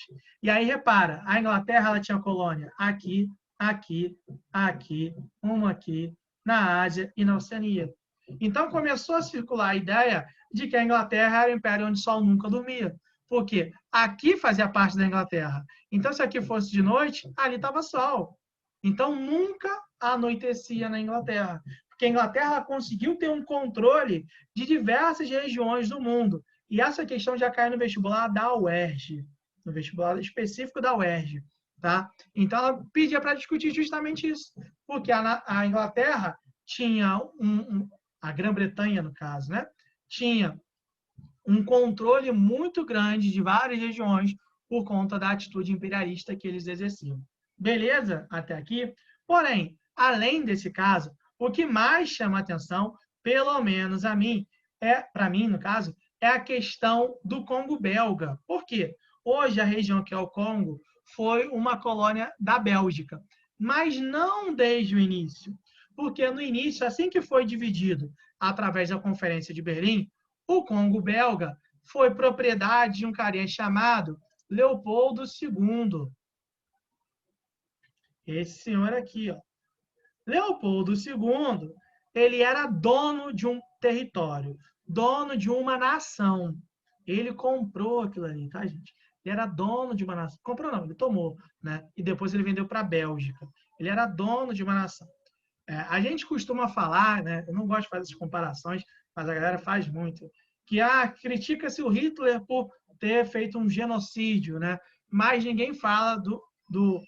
E aí, repara, a Inglaterra ela tinha colônia aqui, aqui, aqui, uma aqui, na Ásia e na Oceania. Então, começou a circular a ideia de que a Inglaterra era o império onde o sol nunca dormia. Porque aqui fazia parte da Inglaterra. Então, se aqui fosse de noite, ali estava sol. Então, nunca anoitecia na Inglaterra. Porque a Inglaterra conseguiu ter um controle de diversas regiões do mundo. E essa questão já cai no vestibular da UERJ, no vestibular específico da UERJ. Tá? Então, ela pedia para discutir justamente isso. Porque a Inglaterra tinha a Grã-Bretanha, no caso, né? Tinha um controle muito grande de várias regiões por conta da atitude imperialista que eles exerciam. Beleza? Até aqui? Porém, além desse caso, o que mais chama atenção, pelo menos a mim, para mim, no caso, é a questão do Congo belga. Por quê? Hoje, a região que é o Congo foi uma colônia da Bélgica, mas não desde o início. Porque no início, assim que foi dividido através da Conferência de Berlim, o Congo belga foi propriedade de um carinha chamado Leopoldo II. Esse senhor aqui, ó. Leopoldo II, ele era dono de um território, dono de uma nação. Ele comprou aquilo ali, tá, gente? Ele era dono de uma nação. Comprou não, ele tomou, né? E depois ele vendeu para a Bélgica. Ele era dono de uma nação. A gente costuma falar, né? Eu não gosto de fazer essas comparações, mas a galera faz muito, que critica-se o Hitler por ter feito um genocídio, né? Mas ninguém fala do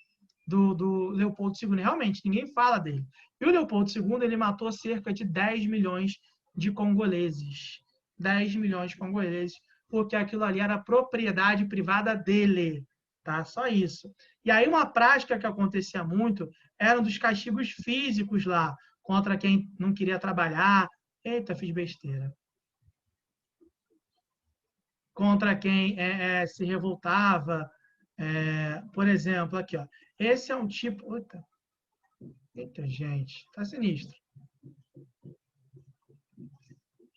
Leopoldo II. Realmente, ninguém fala dele. E o Leopoldo II ele matou cerca de 10 milhões de congoleses. 10 milhões de congoleses, porque aquilo ali era propriedade privada dele. Tá? Só isso. E aí uma prática que acontecia muito eram dos castigos físicos lá, contra quem não queria trabalhar. Eita, fiz besteira. Contra quem se revoltava. Por exemplo, aqui, ó. Esse é um tipo. Eita, gente, tá sinistro.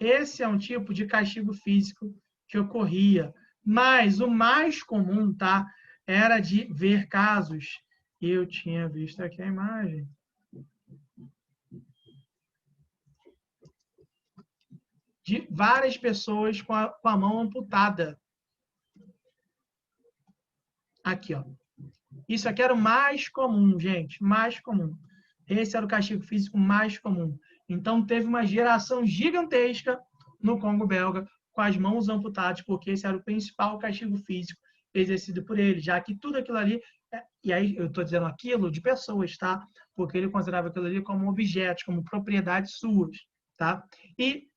Esse é um tipo de castigo físico que ocorria. Mas o mais comum, tá? Era de ver casos. Eu tinha visto aqui a imagem. De várias pessoas com a mão amputada. Aqui, ó. Isso aqui era o mais comum, gente, mais comum. Esse era o castigo físico mais comum. Então, teve uma geração gigantesca no Congo belga com as mãos amputadas, porque esse era o principal castigo físico exercido por ele, já que tudo aquilo ali, e aí eu estou dizendo aquilo de pessoas, tá? Porque ele considerava aquilo ali como objetos, como propriedades suas, tá? E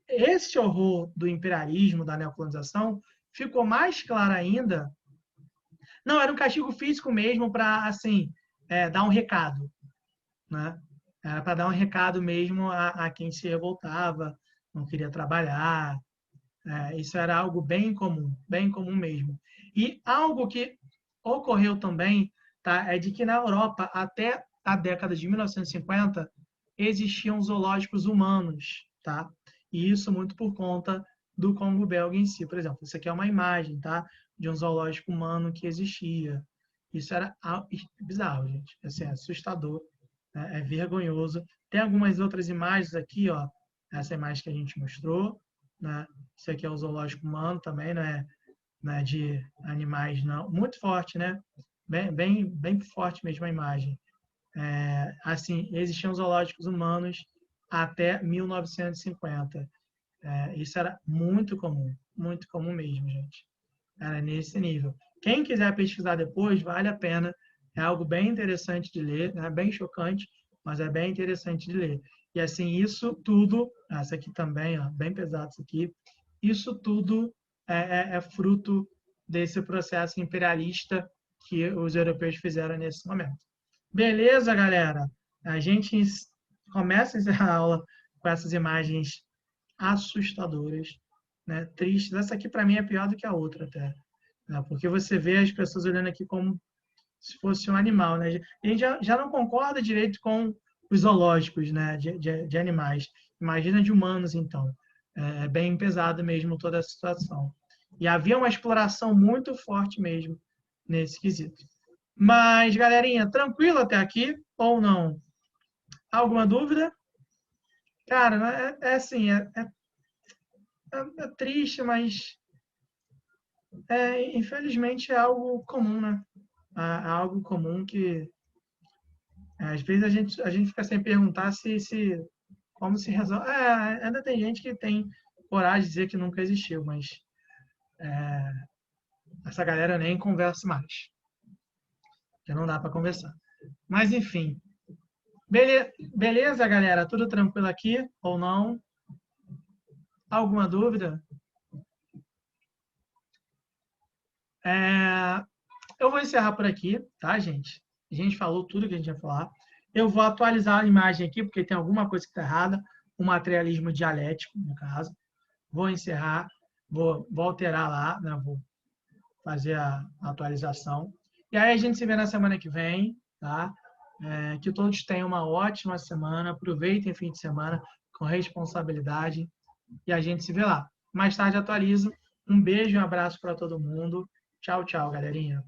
esse horror do imperialismo, da neocolonização, ficou mais claro ainda. Não, era um castigo físico mesmo para, assim, dar um recado, né? Era para dar um recado mesmo a quem se revoltava, não queria trabalhar. Isso era algo bem comum mesmo. E algo que ocorreu também, tá, é de que na Europa, até a década de 1950, existiam zoológicos humanos, tá? E isso muito por conta do Congo belga em si. Por exemplo, isso aqui é uma imagem, tá? De um zoológico humano que existia. Isso era bizarro, gente. Assim, é assustador, né? É vergonhoso. Tem algumas outras imagens aqui, ó. Essa imagem que a gente mostrou, né? Isso aqui é o zoológico humano também, né? né, de animais, não. Muito forte, né? Bem forte mesmo a imagem. Assim, existiam zoológicos humanos até 1950. Isso era muito comum mesmo, gente. Era nesse nível. Quem quiser pesquisar depois, vale a pena. É algo bem interessante de ler, é bem chocante, mas é bem interessante de ler. E assim, isso tudo, essa aqui também, ó, bem pesado isso aqui, isso tudo é fruto desse processo imperialista que os europeus fizeram nesse momento. Beleza, galera? A gente começa a encerrar a aula com essas imagens assustadoras, né? Tristes. Essa aqui, para mim, é pior do que a outra, até. Né? Porque você vê as pessoas olhando aqui como se fosse um animal. Né? A gente já não concorda direito com os zoológicos, né? de animais. Imagina de humanos, então. É bem pesado mesmo toda a situação. E havia uma exploração muito forte mesmo nesse quesito. Mas, galerinha, tranquilo até aqui ou não? Alguma dúvida? Cara, assim, é triste, mas infelizmente é algo comum, né? É algo comum que às vezes a gente fica sem perguntar como se resolve. Ainda tem gente que tem coragem de dizer que nunca existiu, mas essa galera nem conversa mais, porque não dá para conversar. Mas enfim, beleza, galera? Tudo tranquilo aqui ou não? Alguma dúvida? Eu vou encerrar por aqui, tá, gente? A gente falou tudo que a gente ia falar. Eu vou atualizar a imagem aqui, porque tem alguma coisa que está errada, o materialismo dialético, no caso. Vou encerrar, vou alterar lá, né? Vou fazer a atualização. E aí a gente se vê na semana que vem, tá? Que todos tenham uma ótima semana, aproveitem o fim de semana com responsabilidade e a gente se vê lá. Mais tarde atualizo. Um beijo e um abraço para todo mundo. Tchau, tchau, galerinha.